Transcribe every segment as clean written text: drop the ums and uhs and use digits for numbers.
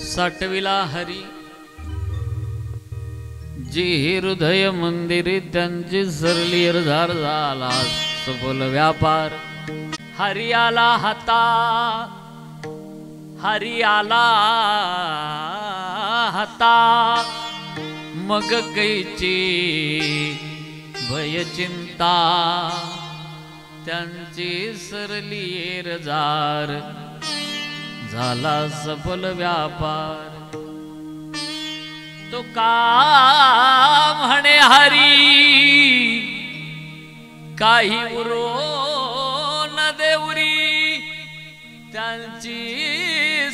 साठविला हरी जी हृदय मंदिरी त्यांची सरली अर्धार झाला सफल व्यापार. हरी आला हाता हरी आला हाता मग कैची भय चिंता त्यांची सरली अर्धार झाला सफल व्यापार. तो का म्हणे हरी काही उरो न देवरी त्यांची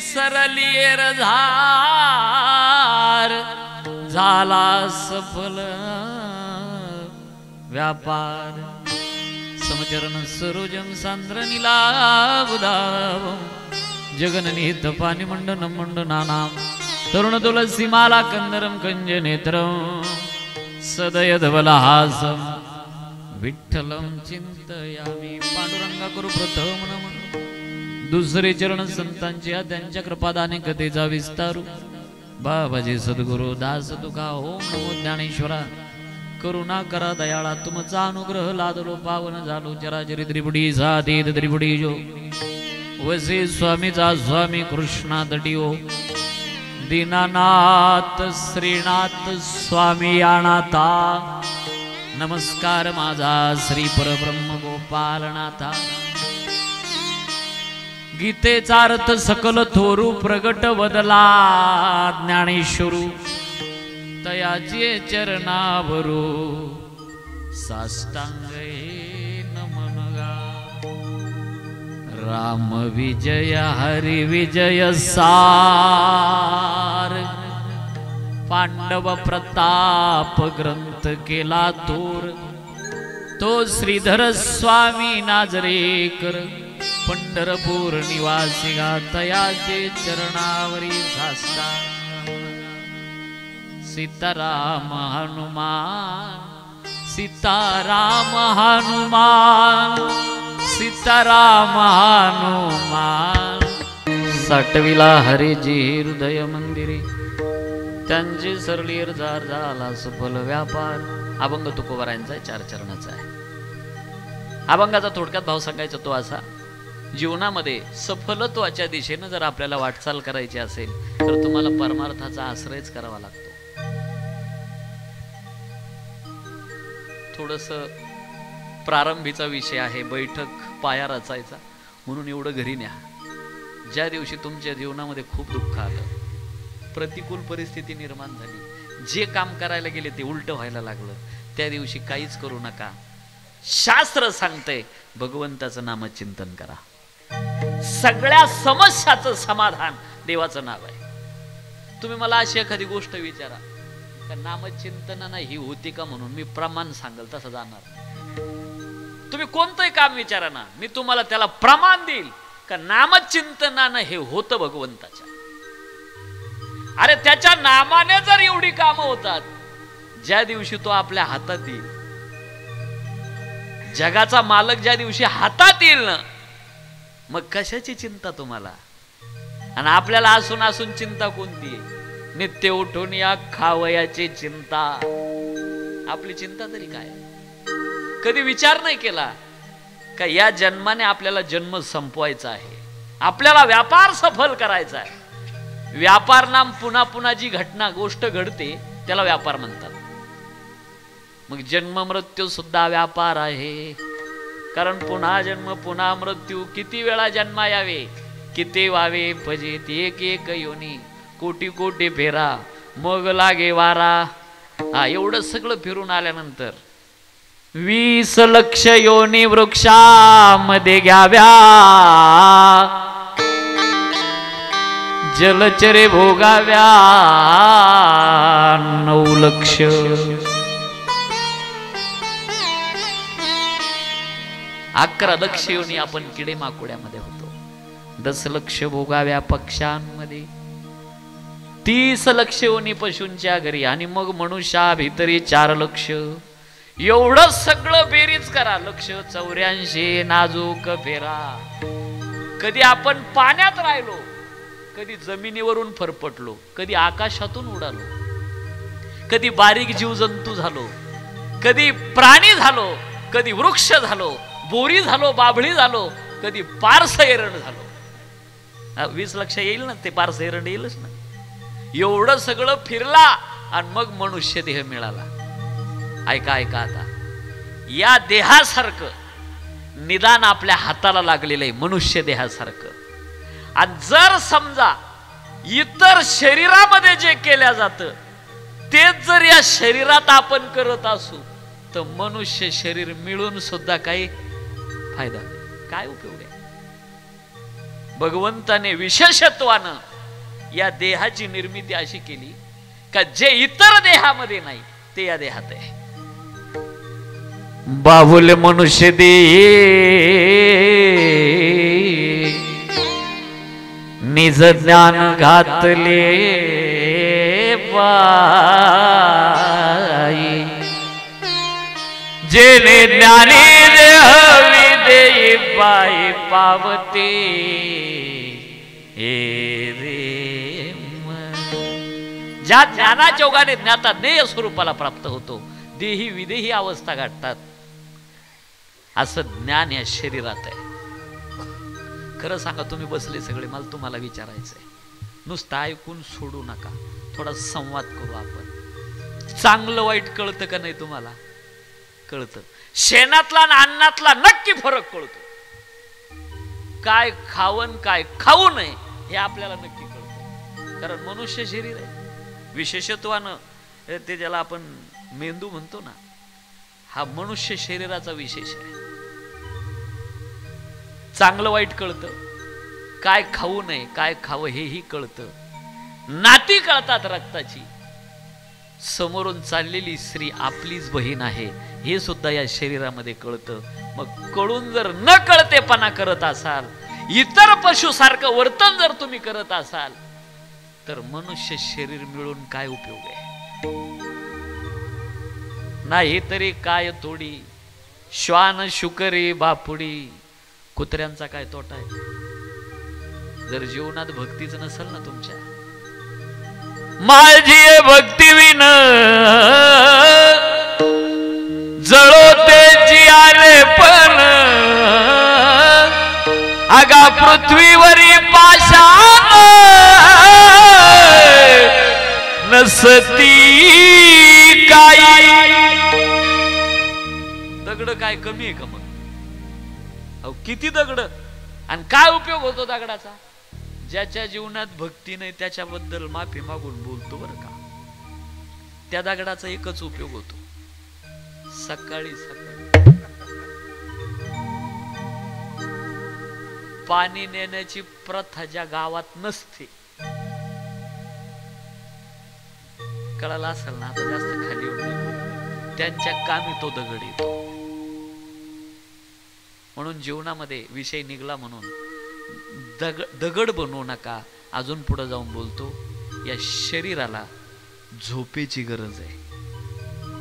सरली अर्धार झाला सफल व्यापार. समचरण सरोजम सांद्र नीलाबुधावं जगननीत पाणी मंडन मंडनानां तरुण तुलसी माला कंदरम कंज नेत्रं सदय धवलहासं विठ्ठलं चिंतयामि. पांडुरंगा गुरु प्रथम नमन. दुसरे चरण संतांच्या त्यांच्या कृपादाने कथेचा विस्तारू. बाबाजी सद्गुरु दास तुका ओम नमो ज्ञानेश्वरा. करुणा करा दयाळा तुमचा अनुग्रह लादलो पावन झालो चराचरी त्रिपुटी साधीत त्रिपुटी जो वसे स्वामीचा स्वामी कृष्णा दटिओ दीनानाथ श्रीनाथ स्वामी अनाथा. नमस्कार माझा श्री परब्रह्म गोपालनाथा. गीतेचा अर्थ सकल थोरू प्रगट वदला ज्ञानेश्वरू तयाचे चरणावरू साष्टांगे नमनगा. राम विजय हरि विजय सार पांडव प्रताप ग्रंथ केला थोर. तो श्रीधर स्वामी नाजरेकर पंढरपूर निवासी गातयाचे चरणावरी साष्टांग. सीताराम हनुमान सीताराम हनुमान सीताराम हनुमान. साठविला हरीजी हृदय मंदिरी त्यांची सरली अर्धार झाला सफल व्यापार. अभंग तुकोबारायांचा 4 चरणाचा आहे. अभंगाचा थोडक्यात भाव सांगायचा तो असा, जीवनामध्ये सफलत्वाच्या दिशेने जर आपल्याला वाटचाल करायची असेल तर तुम्हाला परमार्थाचा आश्रयच करावा लागतो. थोडस प्रारंभीचा विषय आहे, बैठक पाया रचायचा म्हणून एवढं घरी न्या. ज्या दिवशी तुमच्या जीवनामध्ये खूप दुःख आलं, प्रतिकूल परिस्थिती निर्माण झाली, जे काम करायला गेले ते उलट व्हायला लागलं, त्या दिवशी काहीच करू नका. शास्त्र सांगते भगवंताचं नामचिंतन करा. सगळ्या समस्याचं समाधान देवाचं नाव आहे. तुम्ही मला अशी एखादी गोष्ट विचारा का नामचिंतनानं ही होती का, म्हणून मी प्रमाण सांगेल तसं जाणार. तुम्ही कोणतंही काम विचारा ना, मी तुम्हाला त्याला प्रमाण देईल का नामचिंतनानं हे होतं भगवंताच्या. अरे त्याच्या नामाने जर एवढी कामं होतात, ज्या दिवशी तो आपल्या हातात येईल, जगाचा मालक ज्या दिवशी हातात येईल ना, मग कशाची चिंता तुम्हाला. आणि आपल्याला असून असून चिंता कोणती आहे? नित्य उठून या खावयाची चिंता. आपली चिंता तरी काय? कधी विचार नाही केला का या जन्माने आपल्याला जन्म संपवायचा आहे, आपल्याला व्यापार सफल करायचा आहे. व्यापार नाम पुन्हा पुन्हा जी घटना गोष्ट घडते त्याला व्यापार म्हणतात. मग जन्म मृत्यू सुद्धा व्यापार आहे. कारण पुन्हा जन्म पुन्हा मृत्यू, किती वेळा जन्मा यावे, किती व्हावे फजित एक एक योनी, कोटी कोटी फेरा मग लागे वारा. हा, एवढं सगळं फिरून आल्यानंतर 20 लक्ष योनी वृक्षामध्ये घ्याव्या, जलचरे भोगाव्या 9 लक्ष. 11 लक्ष योनी आपण किडे माकोड्यामध्ये होतो, 10 लक्ष भोगाव्या पक्ष्यांमध्ये, 30 लक्ष योनी पशूंच्या घरी, आणि मग मनुष्या भितरी 4 लक्ष. एवढं सगळं बेरीज करा, लक्ष 84 नाजूक फेरा. कधी आपण पाण्यात राहिलो, कधी जमिनीवरून फरफटलो, कधी आकाशातून उडालो, कधी बारीक जीवजंतू झालो, कधी प्राणी झालो, कधी वृक्ष झालो, बोरी झालो, बाभळी झालो, कधी पारस एरंड झालो. 20 लक्ष येईल ना, ते पारस एरंड येईलच ना. एवढं सगळं फिरला आणि मग मनुष्य देह मिळाला. ऐका ऐका, आता या देहासारखं निदान आपल्या हाताला लागलेलं आहे, मनुष्य देहासारखं. आणि जर समजा इतर शरीरामध्ये जे केल्या जातं तेच जर या शरीरात आपण करत असू, तर मनुष्य शरीर मिळून सुद्धा काही फायदा नाही, काय उपयोग आहे. भगवंताने विशेषत्वानं या देहाची निर्मिती अशी केली का जे इतर देहामध्ये नाही ते या देहात आहे. बाहुल मनुष्य दे निज ज्ञान घातले बाई, जेने ज्ञानी देहवी देई बाई पावते हे रे. ज्या ज्ञानाच्या ओघाने ज्ञाता देह स्वरूपाला प्राप्त होतो, देही विदेही अवस्था गाठतात, असं ज्ञान या शरीरात आहे. खरं सांगा, तुम्ही बसले सगळे, मला तुम्हाला विचारायचंय, नुसतं ऐकून सोडू नका, थोडा संवाद करू आपण. चांगलं वाईट कळतं का नाही तुम्हाला? कळतं. शेणातला आणि अन्नातला नक्की फरक कळतो. काय खावं काय खाऊ नये हे आपल्याला नक्की कळतं, कारण मनुष्य शरीर आहे. विशेषत्वानं ते ज्याला आपण मेंदू म्हणतो ना, हा मनुष्य शरीराचा विशेष आहे. चांगलं वाईट कळतं, काय खाऊ नये काय खावं हेही कळतं, नाती कळतात रक्ताची, समोरून चाललेली स्त्री आपलीच बहीण आहे हे सुद्धा या शरीरामध्ये कळतं. मग कळून जर न कळतेपणा करत असाल, इतर पशुसारखं वर्तन जर तुम्ही करत असाल, तर मनुष्य शरीर मिळून काय उपयोग आहे. नाही तरी काय तोडी, श्वान शुकरी बापुडी, कुत्र्यांचा काय तोटा आहे. जर जीवनात भक्तीच नसेल ना तुमच्या, माझी भक्ती विन जळो ते आले पण, अगा पृथ्वीवरी पाषाण नसती काही. दगड काय कमी आहे का मग? अहो किती दगड, आणि काय उपयोग होतो दगडाचा? ज्याच्या जीवनात भक्ती नाही त्याच्याबद्दल माफी मागून बोलतो बरं का, त्या दगडाचा एकच उपयोग होतो, सकाळी सकाळी पाणी नेण्याची प्रथा ज्या गावात नसते, कळालं असेल ना, आता जास्त खाली येऊन त्यांच्या कामी तो दगड येतो. म्हणून जीवनामध्ये विषय निघला म्हणून दगड बनवू नका. अजून पुढे जाऊन बोलतो, या शरीराला झोपेची गरज आहे.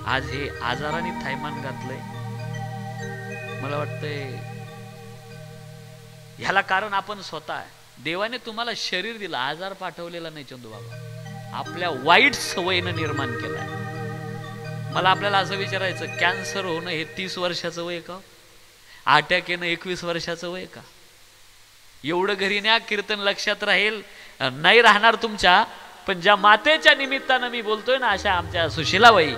आज हे आजाराने थैमान घातलंय, मला वाटतंय ह्याला कारण आपण स्वतः. देवाने तुम्हाला शरीर दिलं, आजार पाठवलेला नाही चंदू बाबा, आपल्या वाईट सवयीनं निर्माण केलाय. मला आपल्याला असं विचारायचं, कॅन्सर होणं हे 30 वर्षाचं वय का? अटॅक येणं 21 वर्षाचं वय का? एवढं घरी न्या, कीर्तन लक्षात राहील, नाही राहणार तुमच्या, पण ज्या मातेच्या निमित्तानं मी बोलतोय ना, अशा आमच्या सुशीलाबाई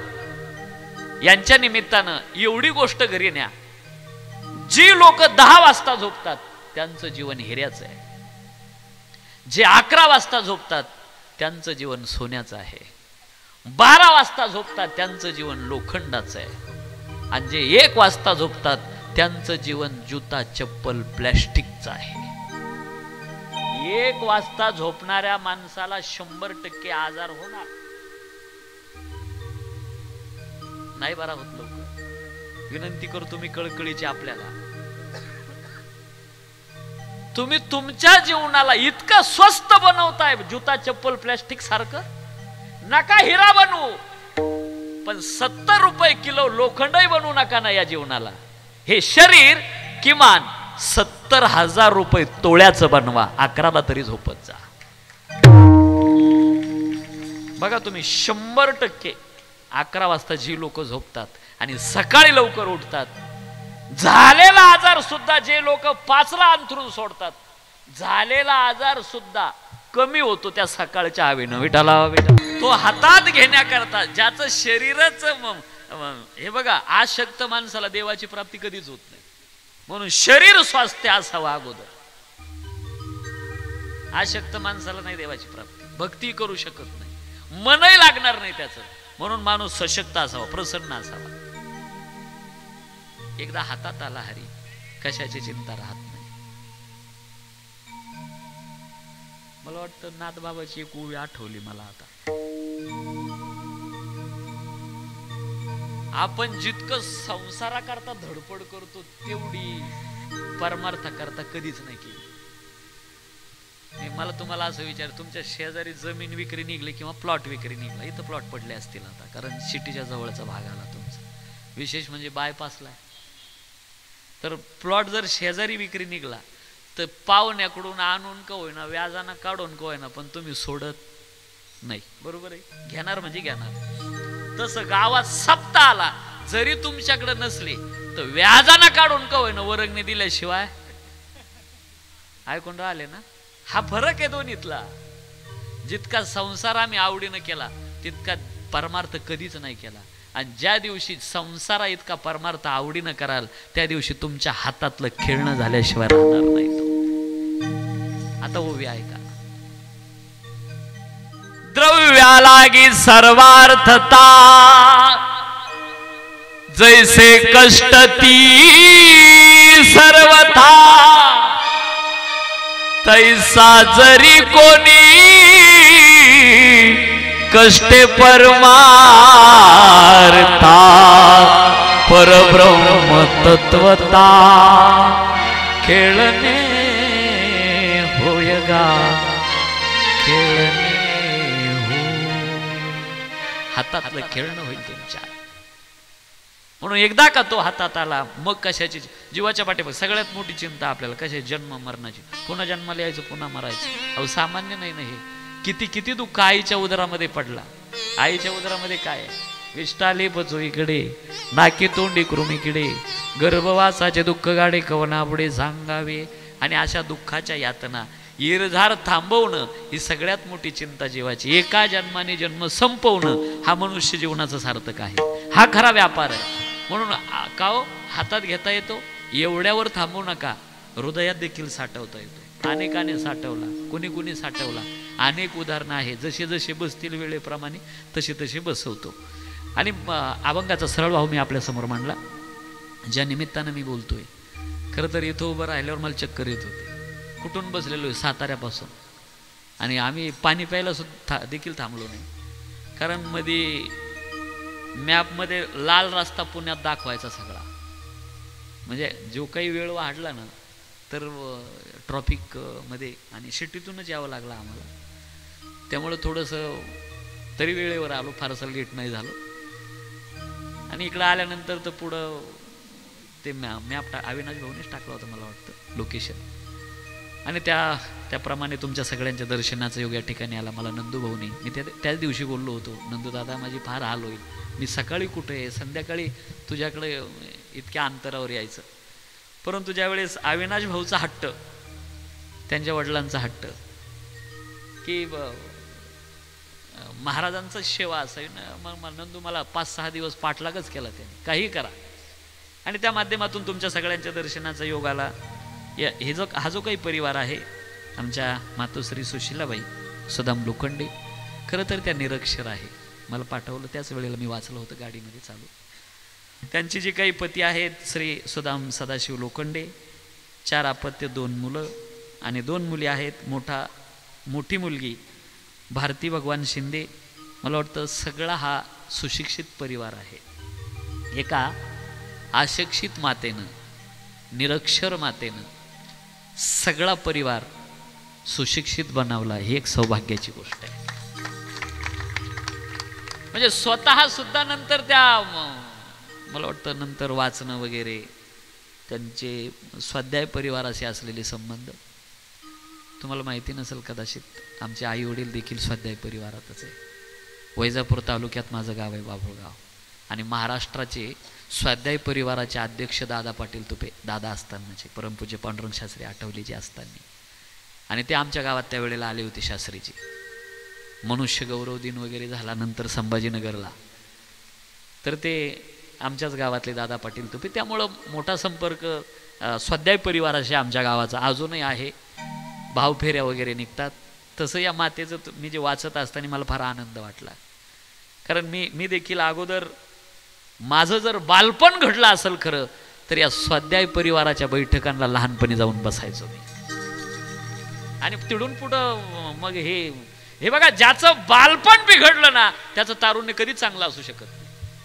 यांच्या निमित्तानं एवढी गोष्ट घरी न्या. जी लोक 10 वाजता झोपतात त्यांचं जीवन हिऱ्याचं आहे, जे 11 वाजता झोपतात त्यांचं जीवन सोन्याचं आहे, 12 वाजता झोपतात त्यांचं जीवन लोखंडाचं आहे, आणि जे 1 वाजता झोपतात त्यांचं जीवन जुता चप्पल प्लॅस्टिकचं आहे. 1 वाजता झोपणाऱ्या माणसाला 100% आजार होणार नाही. बरा होत लोक, विनंती करतो मी कळकळीची आपल्याला, तुम्ही तुमच्या जीवनाला इतकं स्वस्त बनवताय, जुता चप्पल प्लॅस्टिक सारखं. नका हिरा बनवू, पण 70 रुपये किलो लोखंडही बनवू नका ना या जीवनाला. हे शरीर किमान 70,000 रुपये तोळ्याचं बनवा, 11ला तरी झोपत जा. बघा तुम्ही 100% 11 वाजता जी लोक झोपतात आणि सकाळी लवकर उठतात, झालेला आजार सुद्धा जे लोक 5ला अंथरून सोडतात, झालेला आजार सुद्धा कमी होतो त्या सकाळच्या हवेनं. विठाला तो हातात घेण्याकरता ज्याचं शरीरच हे बघा, आशक्त माणसाला देवाची प्राप्ती कधीच होत नाही. म्हणून शरीर स्वास्थ्य असावं अगोदर. आशक्त माणसाला नाही देवाची प्राप्ती, भक्ती करू शकत नाही, मनही लागणार नाही त्याचं. म्हणून माणूस सशक्त असावा, प्रसन्न असावा. एकदा हातात आला हरी, कशाची चिंता राहत नाही. मला वाटतं नाथबाबाची एक ओवी आठवली मला आता. आपण जितकं संसाराकरता धडपड करतो तेवढी परमार्थाकरता कधीच नाही केली. मला तुम्हाला असं विचार, तुमच्या शेजारी जमीन विक्री निघली किंवा प्लॉट विक्री निघला, इथं प्लॉट पडले असतील आता, कारण सिटीच्या जवळचा भाग आला तुमचा, विशेष म्हणजे बायपासला. तर प्लॉट जर शेजारी विक्री निघला तर पाहुण्याकडून आणून का होईना, व्याजानं काढून का होईना, पण तुम्ही सोडत नाही. बरोबर आहे, घेणार म्हणजे घेणार. तसं गावात सप्ताह आला, जरी तुमच्याकडे नसले तर व्याजानं काढून का होईना, वर्गणी दिल्याशिवाय. ऐकून राहिले ना, हा फरक आहे दोन्हीतला. जितका संसार आम्ही आवडीनं केला तितका परमार्थ कधीच नाही केला. आणि ज्या दिवशी संसारा इतका परमार्थ आवडीनं कराल त्या दिवशी तुमच्या हातातलं खेळणं झाल्याशिवाय राहणार नाही तो. आता ओवी ऐका. द्रव्यालागी सर्वार्थता, जैसे कष्ट ती सर्वथा, तैसा जरी कोणी कष्टे परमार्था, परब्रह्म तत्वता, खेळणे होयगा खेळणे हो. हातातलं खेळणं होईल तुमच्या. म्हणून एकदा का तो हातात आला, मग कशाची जीवाच्या पाठीवर सगळ्यात मोठी चिंता आपल्याला कशाची, जन्म मरणाची. पुन्हा जन्माला यायचं, पुन्हा मरायचं. अहो सामान्य नाही ना हे. किती किती दुःख आईच्या उदरामध्ये पडला. आईच्या उदरामध्ये काय आहे, विष्टाले बचो इकडे, नाकी तोंडी कृमीकडे, गर्भवासाचे दुःख गाडे कवनापुढे सांगावे. आणि अशा दुःखाच्या यातना इरझार थांबवणं ही सगळ्यात मोठी चिंता जीवाची. एका जन्माने जन्म संपवणं हा मनुष्य जीवनाचा सार्थक आहे, हा खरा व्यापार आहे. म्हणून का हो, हातात घेता येतो, एवढ्यावर थांबवू नका, हृदयात देखील साठवता येतो. अनेकाने साठवला, कुणी कुणी साठवला. अनेक उदाहरणं आहे, जसे जसे बसतील वेळेप्रमाणे तसे तसे बसवतो. आणि अभंगाचा सरळ भाव मी आपल्यासमोर मांडला, ज्या निमित्तानं मी बोलतोय. खरं तर इथं उभं राहिल्यावर मला चक्कर येत होते. कुठून बसलेलो आहे, साताऱ्यापासून. आणि आम्ही पाणी प्यायला सुद्धा देखील थांबलो नाही, कारण मध्ये मॅपमध्ये लाल रस्ता पुण्यात दाखवायचा सगळा. म्हणजे जो काही वेळ वाढला ना तर ट्रॉफिक मध्ये आणि सिटीतूनच यावं लागलं आम्हाला. त्यामुळं थोडंसं तरी वेळेवर आलो, फारसं लेट नाही झालो. आणि इकडं आल्यानंतर तर पुढं ते मॅप अविनाश भाऊनेच टाकला होता मला वाटतं लोकेशन. आणि त्याप्रमाणे तुमच्या सगळ्यांच्या दर्शनाचा योग या ठिकाणी आला. मला नंदू भाऊनी, मी त्याच दिवशी बोललो होतो, नंदू दादा माझी फार हाल होईल, मी सकाळी कुठे आहे, संध्याकाळी तुझ्याकडे इतक्या अंतरावर यायचं. परंतु ज्यावेळेस अविनाश भाऊचा हट्ट, त्यांच्या वडिलांचा हट्ट की महाराजांचा सेवा असावी ना, मग नंदू मला 5-6 दिवस पाठलागच केला त्याने, काही करा. आणि त्या माध्यमातून तुमच्या सगळ्यांच्या दर्शनाचा योग आला. हा जो काही परिवार आहे, आमच्या मातोश्री सुशीलाबाई सुदाम लोखंडे, खरं तर त्या निरक्षर आहे. मला पाठवलं त्याच वेळेला मी वाचलं होतं गाडीमध्ये चालू. त्यांची जी काही पती आहेत श्री सुदाम सदाशिव लोखंडे, 4 अपत्य, 2 मुलं आणि 2 मुली आहेत. मोठी मुलगी भारती भगवान शिंदे. मला वाटतं सगळा हा सुशिक्षित परिवार आहे. एका अशिक्षित मातेनं, निरक्षर मातेनं सगळा परिवार सुशिक्षित बनवला, ही एक सौभाग्याची गोष्ट आहे. म्हणजे स्वतः सुद्धा नंतर त्या मला वाटतं नंतर वाचणं वगैरे, त्यांचे स्वाध्याय परिवाराशी असलेले संबंध तुम्हाला माहिती नसेल कदाचित. आमचे आई वडील देखील स्वाध्याय परिवारातच आहे. वैजापूर तालुक्यात माझं गाव आहे बाभुळगाव. आणि महाराष्ट्राचे स्वाध्याय परिवाराचे अध्यक्ष दादा पाटील तुपे, दादा असतानाचे, परमपूज्य पांडुरंग शास्त्री आठवलेचे असताना, आणि ते आमच्या गावात त्यावेळेला आले होते शास्त्रीजी. मनुष्य गौरव दिन वगैरे झाला नंतर संभाजीनगरला, तर ते आमच्याच गावातले दादा पाटील तुपे. त्यामुळं मोठा संपर्क स्वाध्याय परिवाराशी आमच्या गावाचा अजूनही आहे. भावफेऱ्या वगैरे निघतात. तसं या मातेचं मी जे वाचत असताना मला फार आनंद वाटला. कारण मी देखील अगोदर माझं जर बालपण घडलं असेल खरं तर या स्वाध्याय परिवाराच्या बैठकांना लहानपणी जाऊन बसायचो मी. आणि तिडून पुढं मग हे बघा, ज्याचं बालपण बिघडलं ना त्याचं तारुण्य कधीच चांगलं असू शकत नाही.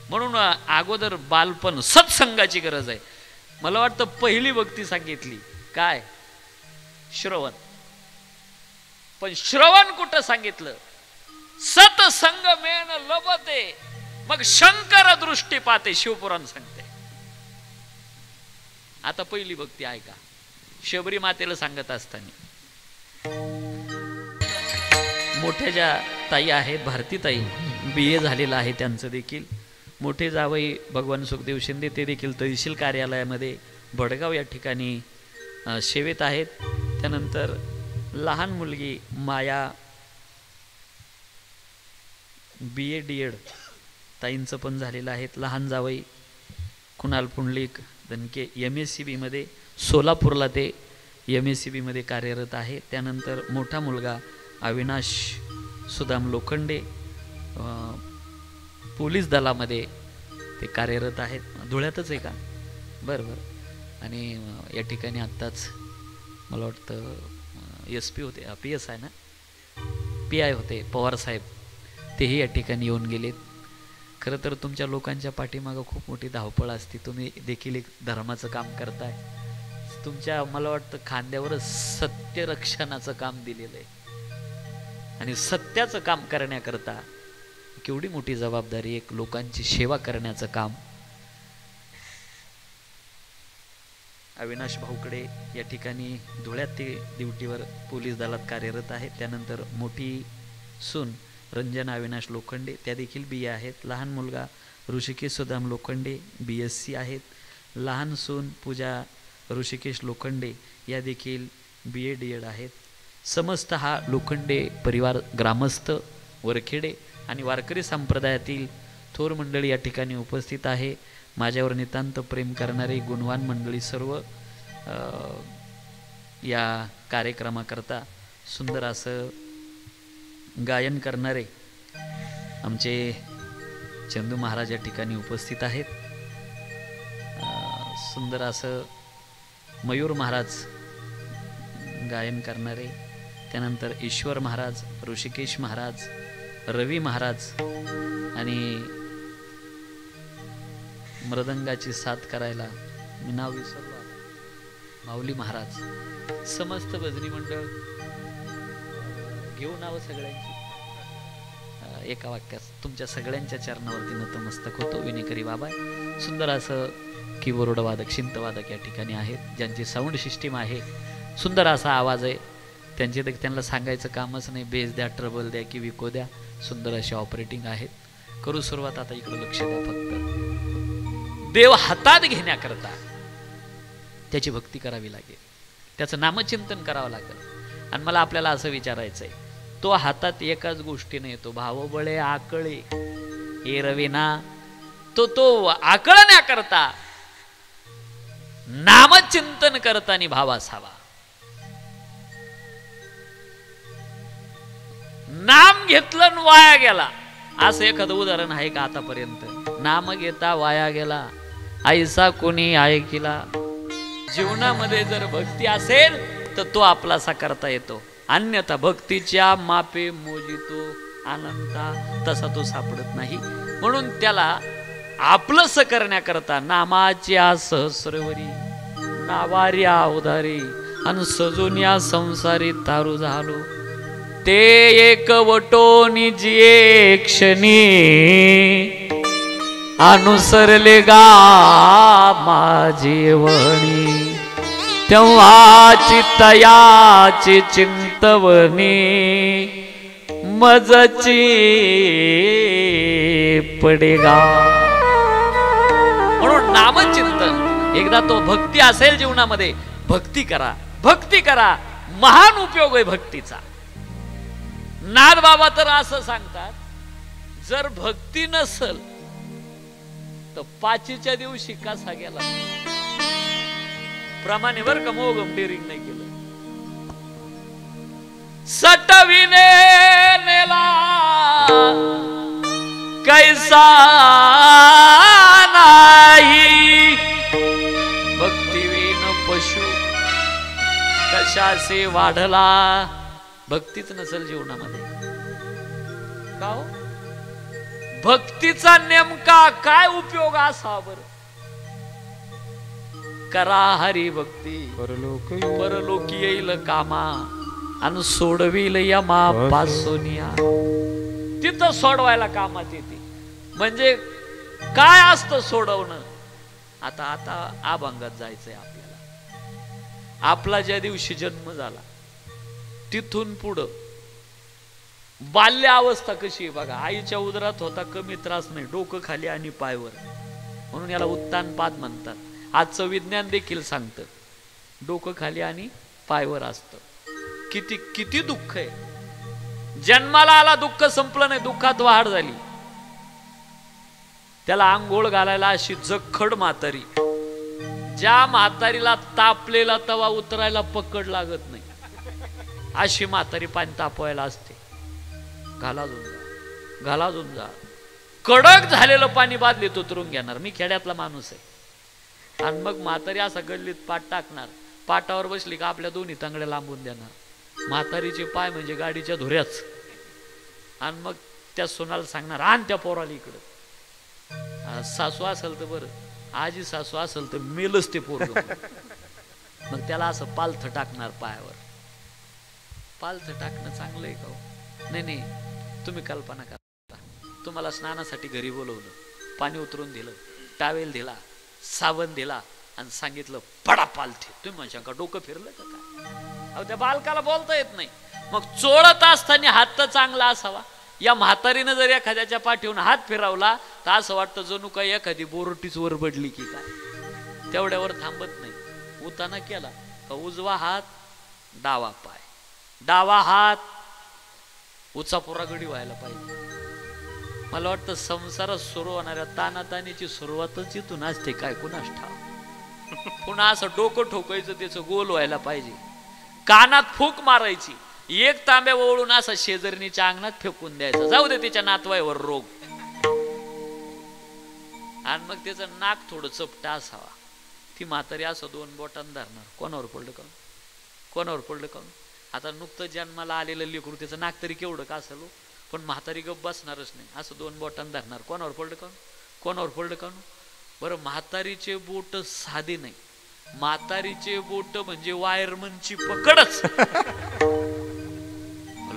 म्हणून अगोदर बालपण, सत्संगाची गरज आहे. मला वाटतं पहिली भक्ती सांगितली काय, श्रवण. पण श्रवण कुठं सांगितलं, सत्संग मेन लभते मग शंकर दृष्टी पाते, शिवपुराण सांगते. आता पहिली भक्ती ऐका, शबरी मातेला सांगत असताना. मोठ्या ज्या ताई आहेत, भारती ताई, BA झालेला आहे त्यांचं देखील. मोठे जावई भगवान सुखदेव शिंदे, ते देखील तहसील कार्यालयामध्ये भडगाव या ठिकाणी सेवेत आहेत. त्यानंतर लहान मुलगी माया BA DED ताईंचं पण झालेलं आहे. लहान जावई कुणाल पुंडलिक दणके MSCB मध्ये सोलापूरला ते MSCB मध्ये कार्यरत आहे. त्यानंतर मोठा मुलगा अविनाश सुदाम लोखंडे पोलीस दलामध्ये ते कार्यरत आहेत. धुळ्यातच आहे का? बरं बरं. आणि या ठिकाणी आत्ताच मला वाटतं SP होते, PS आहे ना, PI होते पवार साहेब, तेही या ठिकाणी येऊन गेलेत. खरं तर तुमच्या लोकांच्या पाठीमागं खूप मोठी धावपळ असते. तुम्ही देखील एक धर्माचं काम करताय. तुमच्या मला वाटतं खांद्यावरच सत्यरक्षणाचं काम दिलेलं आहे. आणि सत्याचं काम करण्याकरता केवढी मोठी जबाबदारी, एक लोकांची सेवा करण्याचं काम. अविनाश भाऊकडे या ठिकाणी धुळ्यात ते ड्युटीवर पोलीस दलात कार्यरत आहेत. त्यानंतर मोठी सून रंजना अविनाश लोखंडे, त्या देखील BA आहेत. लहान मुलगा ऋषिकेश सुदाम लोखंडे BSc आहेत. लहान सून पूजा ऋषिकेश लोखंडे, या देखील BA DED आहेत. समस्त हा लोखंडे परिवार, ग्रामस्थ, वरखेडे आणि वारकरी संप्रदायातील थोर मंडळी या ठिकाणी उपस्थित आहे. माझ्यावर नितांत प्रेम करणारे गुणवान मंडळी सर्व या कार्यक्रमाकरता सुंदर असं गायन करणारे आमचे चंदू महाराज या ठिकाणी उपस्थित आहेत. सुंदर असं मयूर महाराज गायन करणारे, त्यानंतर ईश्वर महाराज, ऋषिकेश महाराज, रवी महाराज आणि मृदंगाची साथ करायला मी नाव विसरलो, माऊली महाराज. समस्त भजनी मंडळ घेऊ नाव सगळ्यांची एका वाक्यात. तुमच्या सगळ्यांच्या चरणावरती नतमस्तक होतो. विनेकरी बाबा सुंदर असं कीबोर्ड वादक, शिंतवादक या ठिकाणी आहेत, ज्यांची साऊंड सिस्टीम आहे. सुंदर असा आवाज आहे त्यांचे. त्यांना सांगायचं कामच नाही, बेस द्या, ट्रबल द्या की विको द्या. सुंदर असे ऑपरेटिंग आहेत. करू सुरुवात. आता इकडे लक्ष द्या. फक्त देव हातात घेण्याकरता त्याची भक्ती करावी लागेल, त्याचं नामचिंतन करावं लागेल. आणि मला आपल्याला असं विचारायचं आहे, तो हातात एकाच गोष्टीने येतो, भावबळे आकळे हे रवीना. तो आकळण्याकरता नामचिंतन करताना भाव असावा. नाम घेतलं वाया गेला असं एखादं उदाहरण आहे का आतापर्यंत? नाम घेता वाया गेला ऐसा कोणी ऐकिला. जीवनामध्ये जर भक्ती असेल तर तो आपलासा करता येतो, अन्यथा भक्तीच्या मापे मोजितो अनंता, तसा तो सापडत नाही. म्हणून त्याला आपलंस करण्याकरता नामाच्या सहस्रवरी नावार्या उधारी आणि सजून या संसारी तारू झालो. ते एक वटोनी जिये क्षणी अनुसरले गा माझी वणी. तेव्हाची तयाची चिंतवणी मजची पडेगा. म्हणून नामचिंतन एकदा तो भक्ती असेल जीवनामध्ये, भक्ती करा, भक्ती करा. महान उपयोग आहे भक्तीचा. नाथ बाबा तर असं सांगतात, जर भक्ती नसल तर पाचीच्या दिवशी कसा गेला प्रमाणे बर का, मोह गंभीरिंग नाही केलं. सटविने नेला कैसा नाही, भक्तिवीन पशु कशासे वाढला. भक्तीच नसेल जीवनामध्ये का हो? भक्तीचा नेमका काय उपयोग असा बरं? करा हरी भक्ती परलोकी येईल कामा आणि सोडविल यमा पासोनिया. तिथं सोडवायला कामात येते. म्हणजे काय असतं सोडवणं? आता अभंगात जायचंय आपल्याला. आपला ज्या दिवशी जन्म झाला तिथून पुढं बाल्य अवस्था कशी आहे बघा. आईच्या उदरात होता कमी त्रास नाही, डोकं खाली आणि पायवर, म्हणून याला उत्तानपाद म्हणतात. आजचं विज्ञान देखील सांगतं डोकं खाली आणि पायवर असतं. किती किती दुःख आहे. जन्माला आला दुःख संपलं नाही, दुःखात वाढ झाली. त्याला आंघोळ घालायला अशी जखड म्हातारी, ज्या म्हातारीला तापलेला तवा उतरायला पकड लागत नाही अशी म्हातारी पाणी तापवायला असते. घालाजून जा, घालाजून जा. कडक झालेलं पाणी बादलीत उतरून घेणार. मी खेड्यातला माणूस आहे. आणि मग म्हातारी असा गल्लीत पाट टाकणार, पाटावर बसली का आपल्या दोन्ही तांगड्या लांबून देणार. म्हातारीचे पाय म्हणजे गाडीच्या धुऱ्याच. आणि मग त्या सोनाला सांगणार, आण त्या पोराला इकडं. सासू असेल तर बरं, आजी सासू असेल तर मेलच ते पोरग. मग त्याला असं पालथ टाकणार पायावर. पालथ टाकणं चांगलं आहे का? नाही, तुम्ही कल्पना करा. तुम्हाला स्नानासाठी घरी बोलवलं, पाणी उतरून दिलं, टावेल दिला, साबण दिला आणि सांगितलं पडा पालथे. तुम्ही म्हणजे का डोकं फिरलं का काय? अहो त्या बालकाला बोलता येत नाही. मग चोळत असताना हात तर चांगला असावा. या म्हातारीनं जर एखाद्याच्या पाठीवून हात फिरवला तर असं वाटतं जणू काही एखादी बोरटीच वर पडली की काय. तेवढ्यावर थांबत नाही. उताना केला का उजवा हात डावा पाय, डावा हात उचापुरा गडी व्हायला पाहिजे. मला वाटतं संसारात सुरू होणाऱ्या तानातानीची सुरुवातच इथून असते काय कुणास ठाव. पुन्हा असं डोकं ठोकायचं, त्याचं गोल व्हायला पाहिजे. कानात फूक मारायची, एक तांब्या ओळून असं शेजारणीच्या अंगणात फेकून द्यायचं, जाऊ दे तिच्या नातवाईवर रोग. आणि मग त्याचं नाक थोडं चपटा असावा. ती म्हातारी असं दोन बोटांना धरणार. कोणावर पडलं काऊन, कोणावर पडलं काऊन. आता नुकतं जन्माला आलेलं लेकरू, त्याचं नाक तरी केवढं का असेल, पण म्हातारी गप्प बसणारच नाही. असं दोन बोटांना धरणार. कोणावर पडलं काऊन, कोणावर पडलं काऊन. बरं, म्हातारीचे बोट साधे नाही, म्हातारीचे बोट म्हणजे वायरमनची पकडच.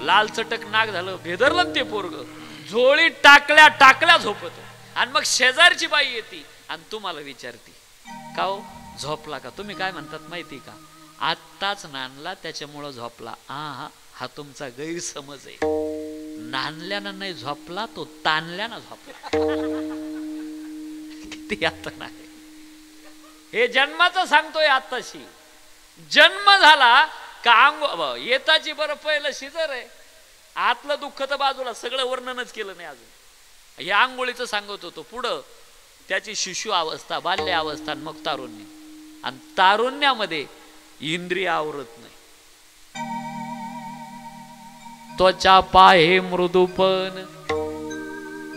लाल चटक नाक झालं, भेदरलं ते पोरग. झोळी टाकल्या टाकल्या झोपत. आणि मग शेजारची बाई येते आणि तुम्हाला विचारते का हो झोपला का. तुम्ही काय म्हणतात माहिती का, आत्ताच नांदला त्याच्यामुळं झोपला. हा तुमचा गैरसमज आहे. नांदल्यानं नाही झोपला, तो ताणल्यानं झोपला. किती आता नाही. हे जन्माचं सांगतोय. आत्ताशी जन्म झाला का अंग येताची बरं पहिलं शिजर आहे. आतलं दुःख तर बाजूला, सगळं वर्णनच केलं नाही अजून. हे आंघोळीचं सांगत होतो. पुढं त्याची शिशु अवस्था, बाल्य अवस्था, मग तारुण्य. आणि तारुण्यामध्ये इंद्रिय आवरत नाही. त्वचा पाहे मृदुपन,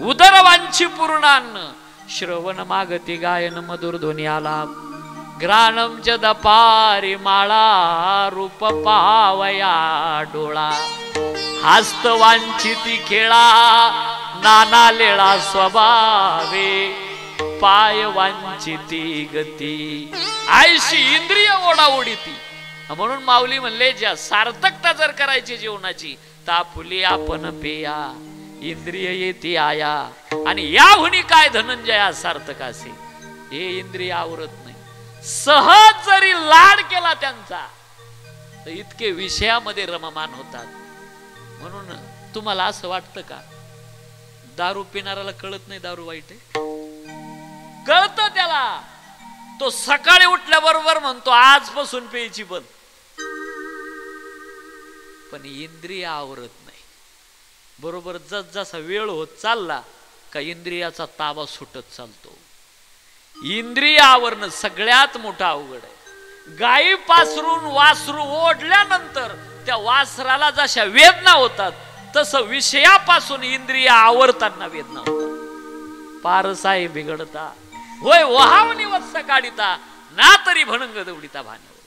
उदरवांची पूर्णान्न, श्रवण मागती गायन मधुर ध्वनी आलाप, ग्राणम च दपारी माळा, रूप पावया डोळा, हस्त वांछिती खेळा, नाना लेळा स्वभावे, पाय वांछिती गती. आयशी इंद्रिय ओढाओढीती. म्हणून माऊली म्हणले, ज्या सार्थकता जर करायची जीवनाची, तापुली आपण पेया इंद्रिय येती आया, आणि याहुनी काय धनंजया सार्थकासे. हे इंद्रिय आवरत नाही. सहज जरी लाड केला त्यांचा तर इतके विषयामध्ये रममान होतात. म्हणून तुम्हाला असं वाटतं का दारू पिणाऱ्याला कळत नाही दारू वाईट आहे? कळतं त्याला. तो सकाळी उठल्याबरोबर म्हणतो आजपासून प्यायची बंद. पण इंद्रिय आवरत नाही. बरोबर जसा वेळ होत चालला का इंद्रियाचा ताबा सुटत चालतो. इंद्रिय आवरणं सगळ्यात मोठं अवघड आहे. गाई पासरून वासरू ओढल्यानंतर त्या वासराला जशा वेदना होतात तसं विषयापासून इंद्रिय आवरताना वेदना होतात. पारसाई बिघडता होय वहावनी वत्स काढिता, ना तरी भणंग दौडिता भाण्यावर.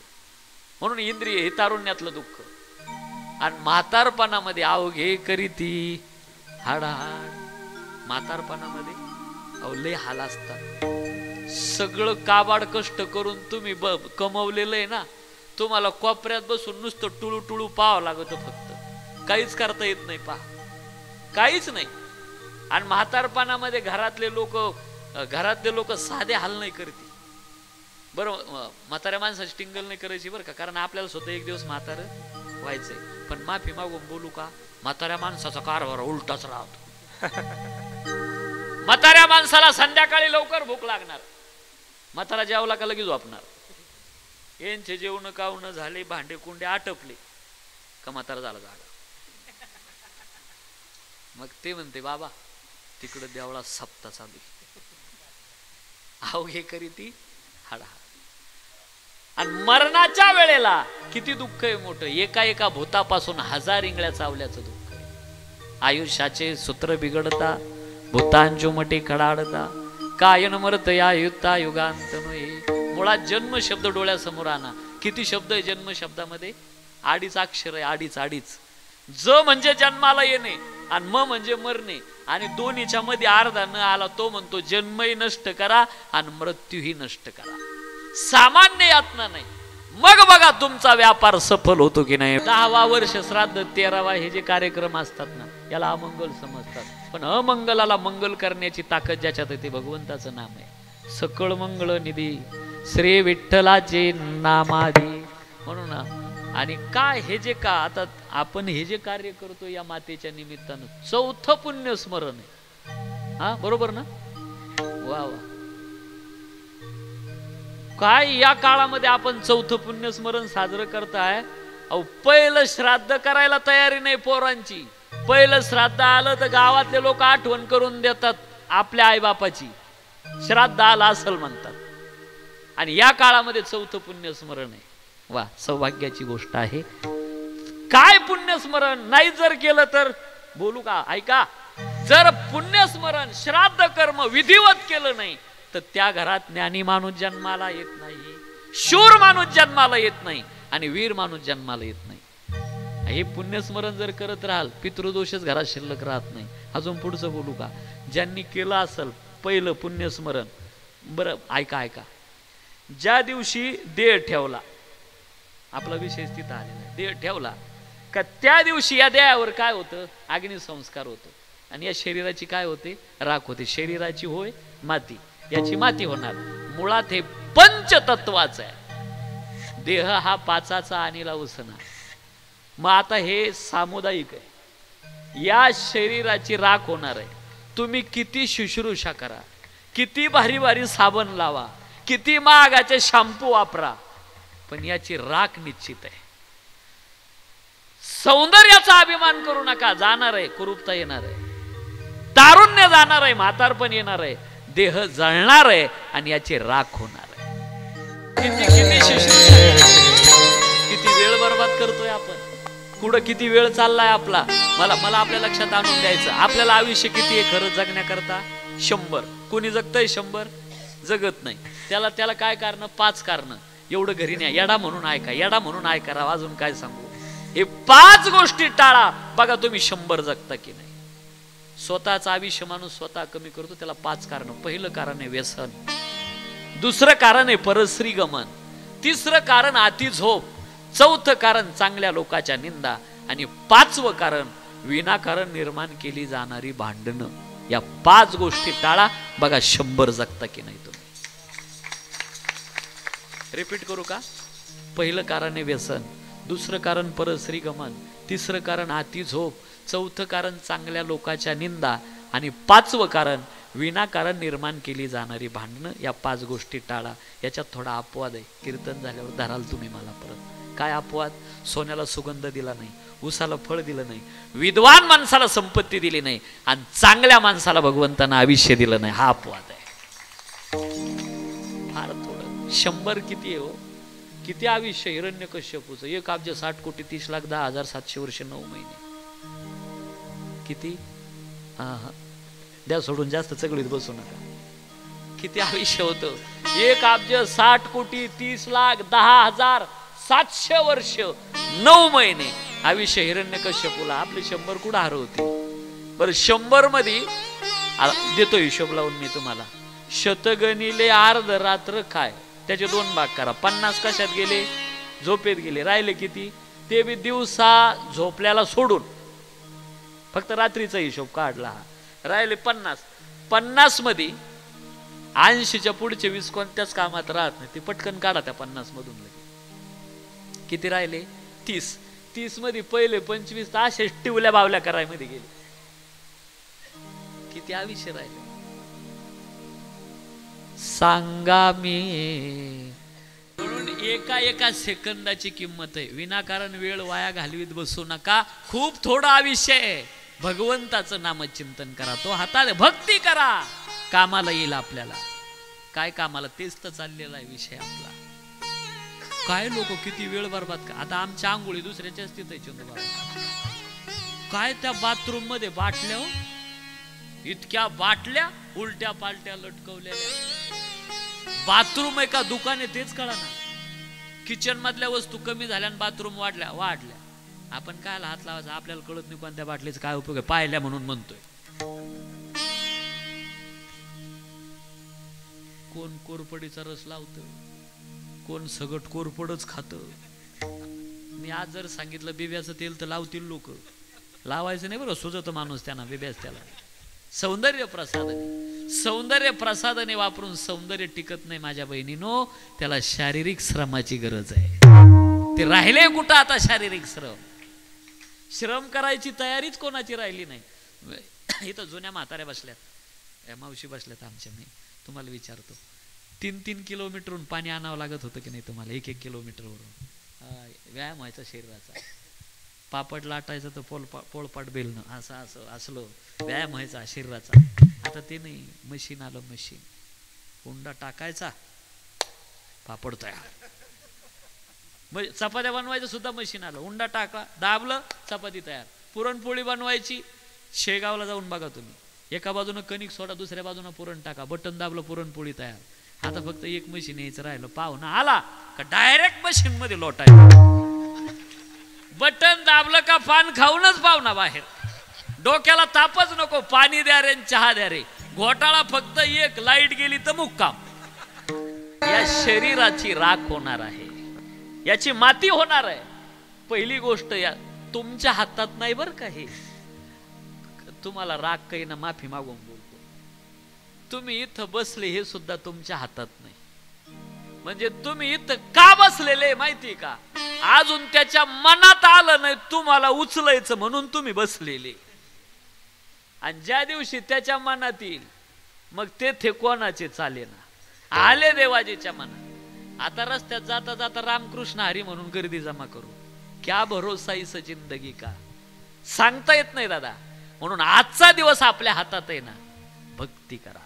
म्हणून इंद्रिय हे तारुण्यातलं दुःख. आणि म्हातारपणामध्ये अवघे करीती हाडाहाड. म्हातारपणामध्ये अवले हाल असतात. सगळं काबाड कष्ट करून तुम्ही कमवलेलं आहे ना, तुम्हाला कोपऱ्यात बसून नुसतं टुळू टुळू पाहावं लागतं. फक्त काहीच करता येत नाही. पहा, काहीच नाही. आणि म्हातारपणामध्ये घरातले लोक साधे हाल नाही करते. बरं, म्हाताऱ्या माणसाची टिंगल नाही करायची बरं का, कारण आपल्याला स्वतः एक दिवस म्हातारं व्हायचंय. पण माफी मागून बोलू का, म्हाताऱ्या माणसाचा कारभार उलटाच राहतो. म्हाताऱ्या माणसाला संध्याकाळी लवकर भूक लागणार. म्हातारा जेवला का लगेच झोपणार. यांचे जेवण कावणं झाले, भांडे कुंडे आटपले का म्हातारा झाला जागा. मग ते म्हणते बाबा तिकडे देवळा सप्ता चालू. अवघे करी ती हाडा. आणि मरणाच्या वेळेला किती दुःख आहे मोठं. एका एका भूतापासून 1000 इंगळ्या चावल्याचं दुःख आहे. आयुष्याचे सूत्र बिघडता, भूतांचुमटे कडाडता, कायन मरत या युक्ता युगांत नये. मुळात जन्म शब्द डोळ्यासमोर आणा. किती शब्द आहे जन्म शब्दामध्ये? 2 अक्षर आहे. 2 ज म्हणजे जन्माला येणे आणि म म्हणजे मरणे. आणि दोन्हीच्या मध्ये अर्धा न आला तो म्हणतो जन्मही नष्ट करा आणि मृत्यूही नष्ट करा. सामान्य यातना नाही. मग बघा तुमचा व्यापार सफल होतो की नाही. 10वा वर्ष श्राद्ध, 13वा हे जे कार्यक्रम असतात ना, याला अमंगल समजतात. पण अमंगलाला मंगल करण्याची ताकद ज्याच्यात आहे ते भगवंताचं नाम आहे. सकळ मंगळ निधी श्री विठ्ठलाचे नामाधी. म्हणून आणि काय हे जे का आता आपण हे जे कार्य करतो या मातेच्या निमित्तानं 4थं पुण्य स्मरण आहे. हा बरोबर ना? वा वा. काय या काळामध्ये आपण 4थं पुण्य स्मरण साजरं करताय. अहो पहिलं श्राद्ध करायला तयारी नाही पोरांची. पहिलं श्राद्ध आलं तर गावातले लोक आठवण करून देतात आपल्या आईबापाची. श्राद्ध आलं असल म्हणतात. आणि या काळामध्ये 4थं पुण्य स्मरण आहे. वा, सौभाग्याची गोष्ट आहे. काय पुण्यस्मरण नाही जर केलं तर बोलू का, ऐका. जर पुण्यस्मरण श्राद्ध कर्म विधिवत केलं नाही तर त्या घरात ज्ञानी माणूस जन्माला येत नाही, शूर माणूस जन्माला येत नाही आणि वीर माणूस जन्माला येत नाही. हे पुण्यस्मरण जर करत राहाल पितृदोषच घरात शिल्लक राहत नाही. अजून पुढचं बोलू का. ज्यांनी केलं असेल पहिलं पुण्यस्मरण, बरं ऐका ऐका. ज्या दिवशी देह ठेवला, आपला विषय तिथं आलेला, देह ठेवला का त्या दिवशी या देहावर काय होतं? अग्निसंस्कार होतो. आणि या शरीराची काय होते? राख होते. शरीराची होय माती, याची माती होणार. मुळात हे पंचतत्वाचं आहे. देह हा 5चा अनिला उसना. मग आता हे सामुदायिक आहे. या शरीराची राख होणार आहे. तुम्ही किती शुश्रूषा करा, किती भारी भारी साबण लावा, किती महागाचे शॅम्पू वापरा, पण याची राख निश्चित आहे. सौंदर्याचा अभिमान करू नका. जाणार आहे, कुरूपता येणार आहे, तारुण्य जाणार आहे, म्हातारपण येणार आहे, देह जळणार आहे आणि याची राख होणार आहे. किती वेळ बर्बाद करतोय आपण. कुठं किती वेळ चाललाय आपला. मला आपल्या लक्षात आणून द्यायचं. आपल्याला आयुष्य किती आहे खरं जगण्याकरता? 100. कोणी जगतंय 100? जगत नाही. त्याला काय कारण? 5 कारण. एवढं घरी नाही. येडा म्हणून ऐका, येडा म्हणून ऐका. अजून काय सांगू? हे 5 गोष्टी टाळा. बघा तुम्ही 100 जगता की नाही. स्वतःचं आयुष्य माणूस स्वतः कमी करतो. त्याला 5 कारण. पहिलं कारण आहे व्यसन. दुसरं कारण आहे परस्त्री गमन. तिसरं कारण अति झोप. चौथं कारण चांगल्या लोकांच्या निंदा, आणि पाचवं कारण विनाकारण निर्माण केली जाणारी भांडणं. या 5 गोष्टी टाळा. बघा 100 जगता की नाही तुम्ही. रिपीट करू का? पहिलं कारण आहे व्यसन, दुसरं कारण परस्त्री गमन, तिसरं कारण अति झोप, चौथं कारण चांगल्या लोकांच्या निंदा, आणि 5वं कारण विनाकारण निर्माण केली जाणारी भांडणं. या 5 गोष्टी टाळा. याच्यात थोडा अपवाद आहे. कीर्तन झाल्यावर धराल तुम्ही मला परत. काय अपवाद? सोन्याला सुगंध दिला नाही, उसाला फळ दिलं नाही, विद्वान माणसाला संपत्ती दिली नाही, आणि चांगल्या माणसाला भगवंतानं आयुष्य दिलं नाही. हा अपवाद आहे. फार थोडं. 100 किती आहे हो? किती आयुष्य हिरण्यकश्यपूचं? 1,60,30,10,10,700 वर्ष 9 महिने. किती? द्या सोडून, जास्त चगळीत बसू नका. किती आयुष्य होतं? 1,60,30,10,700 वर्ष 9 महिने आयुष्य हिरण्यकश्यपूला. आपले 100 कुठं हरवते? बरं 100 मध्ये देतो हिशोब लावून मी तुम्हाला. शतगणिले अर्ध रात्र काय? त्याचे 2 भाग करा. 50 कशात गेले? झोपेत गेले. राहिले किती? ते बी दिवसा झोपल्याला सोडून, फक्त रात्रीचा हिशोब काढला. राहिले 50. 50 मध्ये 80च्या पुढचे 20 कोणत्याच कामात राहत नाही. ते पटकन काढा त्या 50 मधून. लगे किती राहिले? 30. 30 मध्ये पहिले 25 तर असेच टिवल्या बावल्या करायमध्ये गेले. किती आयुष्य राहिले सांगा मी. म्हणून एका सेकंदाची किंमत आहे. विनाकारण वेळ वाया घालवीत बसू नका. खूप थोडं आयुष्य आहे. भगवंताचं नामचिंतन करा. तो हातात भक्ती करा. कामाला येईल आपल्याला. काय कामाला? तेच तर चाललेला आहे विषय आपला. काय लोक किती वेळ बरबाद का. आता आमच्या आंघोळी दुसऱ्याच्याच तिथे चंदूबाबा, काय त्या बाथरूम मध्ये बाटल्या हो, इतक्या बाटल्या उलट्या पालट्या लटकवलेल्या. बाथरूम आहे का दुकान आहे तेच कळा ना. किचन मधल्या वस्तू कमी झाल्या आणि बाथरूम वाढल्या. आपण काय हात लावायचा? आपल्याला कळत नाही कोणत्या बाटलीचा काय उपयोग आहे. पाहिल्या म्हणून म्हणतोय. कोण कोरपडीचा रस लावतं, कोण सगट कोरपडच खातं. मी आज जर सांगितलं बिब्याचं तेल तर लावतील लोक. लावायचं नाही बरं, सुजत माणूस त्यांना बिब्याच. त्याला सौंदर्य प्रसादने वापरून सौंदर्य टिकत नाही माझ्या बहिणीनो. त्याला शारीरिक श्रमाची गरज आहे. ते राहिले कुठं आता? शारीरिक श्रम करायची तयारीच कोणाची राहिली नाही. इथं जुन्या म्हाताऱ्या बसल्यात, मावशी बसल्यात आमच्या. मी तुम्हाला विचारतो, 3-3 किलोमीटरहून पाणी आणावं लागत होतं की नाही तुम्हाला? 1-1 किलोमीटरवरून. व्यायाम व्हायचा शरीराचा. पापड लाटायचं तर पोळपाट बेलणं असलं व्यायाम व्हायचा शरीराचा. आता ते नाही. मशीन आलं. मशीन हुंडा टाकायचा, पापड तयार. चपात्या बनवायचं सुद्धा मशीन आलं. हुंडा टाका, दाबलं, चपाती तयार. पुरणपोळी बनवायची, शेगावला जाऊन बघा तुम्ही. एका बाजूनं कणिक सोडा, दुसऱ्या बाजूनं पुरण टाका, बटन दाबलं, पुरणपोळी तयार. आता फक्त एक मशीन यायचं राहिलं. पाहुणा आला का डायरेक्ट मशीन मध्ये लोटायचं. बटन दाबलं का पान खाऊनच पाहुणा बाहेर. डोक्याला तापच नको. पाणी द्या रे, चहा द्या रे. घोटाळा फक्त एक, लाईट गेली तर मुक्काम. या शरीराची राख होणार आहे, याची माती होणार आहे. पहिली गोष्ट या तुमच्या हातात नाही बरं का. हे तुम्हाला राग काही ना माफी मागून बोलतो. तुम्ही इथं बसले हे सुद्धा तुमच्या हातात नाही. म्हणजे तुम्ही इथं का बसलेले माहिती का? अजून त्याच्या मनात आलं नाही तुम्हाला उचलायचं म्हणून तुम्ही बसलेले. आणि ज्या दिवशी त्याच्या मनात येईल मग तेथे कोणाचे चालेना. आले देवाजीच्या मनात. आता रस्त्यात जाता जाता रामकृष्ण हरी म्हणून गर्दी जमा करू. क्या भरोसा इस जिंदगी का, सांगता येत नाही दादा. म्हणून आजचा दिवस आपल्या हातात आहे ना. भक्ती करा.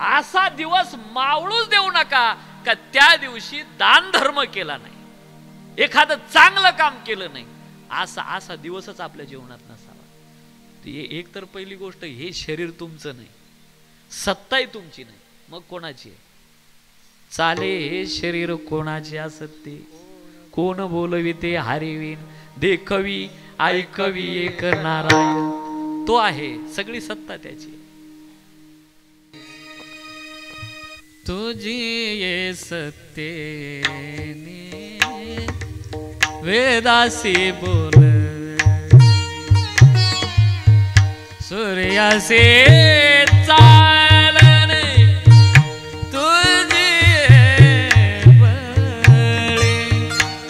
असा दिवस मावळूच देऊ नका का त्या दिवशी दान धर्म केला नाही, एखादं चांगलं काम केलं नाही. असा दिवसच आपल्या जीवनात नसावा. एक तर पहिली गोष्ट, हे शरीर तुमचं नाही, सत्ताही तुमची नाही, मग कोणाची आहे? चाले हे शरीर कोणाचे असते, कोण बोलविते हरिवीन, देखवी ऐकवी एक नारायण. तो आहे, सगळी सत्ता त्याची. तुझी ये सत्तेने वेदासी बोल सूर्यासे चालणे तुझी बळे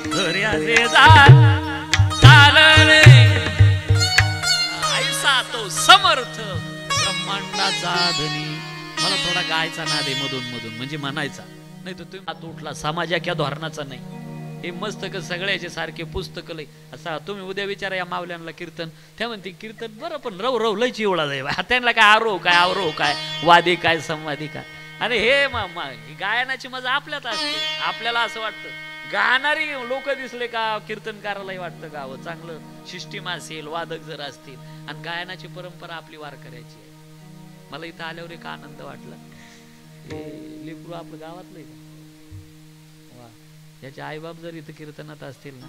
सूर्यासे चालणे ऐसा तो समर्थ ब्रह्मांडाचा धनी. मला थोडा गायचा नाद आहे मधून मधून, म्हणजे म्हणायचा, नाही तर तुम्ही हात उठला समाजाच्या धोरणाचा नाही. हे मस्तक सगळ्याचे सारखे पुस्तक लय असा. तुम्ही उद्या विचारा या मावल्यांना कीर्तन, त्या म्हणते कीर्तन बरं पण रव रव लय चिवळा जाईल, त्यांना काय आरोह काय अवरोह काय वादी काय संवादी काय. आणि हे गायनाची मजा आपल्यात असते. आपल्याला असं वाटतं गाणारी लोक दिसले का कीर्तनकारालाही वाटतं गावं चांगलं सिस्टीम असेल, वादक जर असतील, आणि गायनाची परंपरा आपली वारकऱ्याची आहे. मला इथं आल्यावर एक आनंद वाटला. हे लेकरू आपलं गावातलं आहे का? वा, याचे आईबाप जर इथं कीर्तनात असतील ना,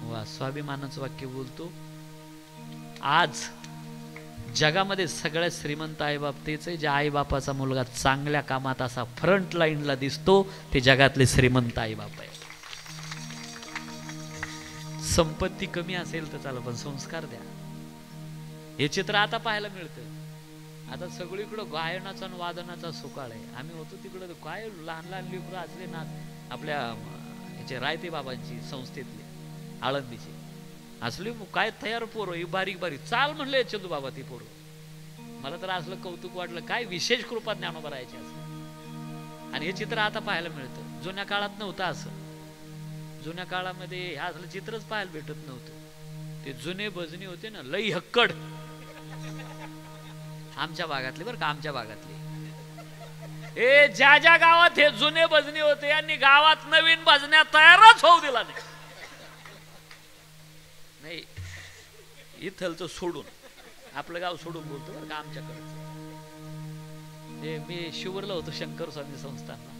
वा, स्वाभिमानाचं वाक्य बोलतो. आज जगामध्ये सगळ्यात श्रीमंत आईबाप तेच आहे, ज्या आईबापाचा मुलगा चांगल्या कामात असा फ्रंट लाईनला दिसतो, ते जगातले श्रीमंत आईबाप आहे. संपत्ती कमी असेल तर चाल, पण संस्कार द्या. हे चित्र आता पाहायला मिळतं. आता सगळीकडं गायनाचा आणि वादनाचा सुकाळ आहे. आम्ही होतो तिकडं काय लहान लहान लेकरं असले ना, आपल्या ह्याचे रायते बाबांची संस्थेतले आळंदीचे असले काय तयार पोरं, बारीक बारीक चाल म्हणले चंदू बाबा ती पोरं. मला तर असलं कौतुक वाटलं, काय विशेष कृपा ज्ञानोबा राहायची असं. आणि हे चित्र आता पाहायला मिळतं. जुन्या काळात नव्हतं असं. जुन्या काळामध्ये हे असलं चित्रच पाहायला भेटत नव्हतं. ते जुने भजनी होते ना, लई हक्कड, आमच्या भागातले बरं का, आमच्या भागातले. हे ज्या ज्या गावात हे जुने भजनी होते, यांनी गावात नवीन भजन्या तयारच होऊ दिला नाही. नाही, इथलचं सोडून आपलं गाव सोडून बोलतो बरं का, आमच्याकडचं. हे मी शिवरला होतो शंकर स्वामी संस्थानला.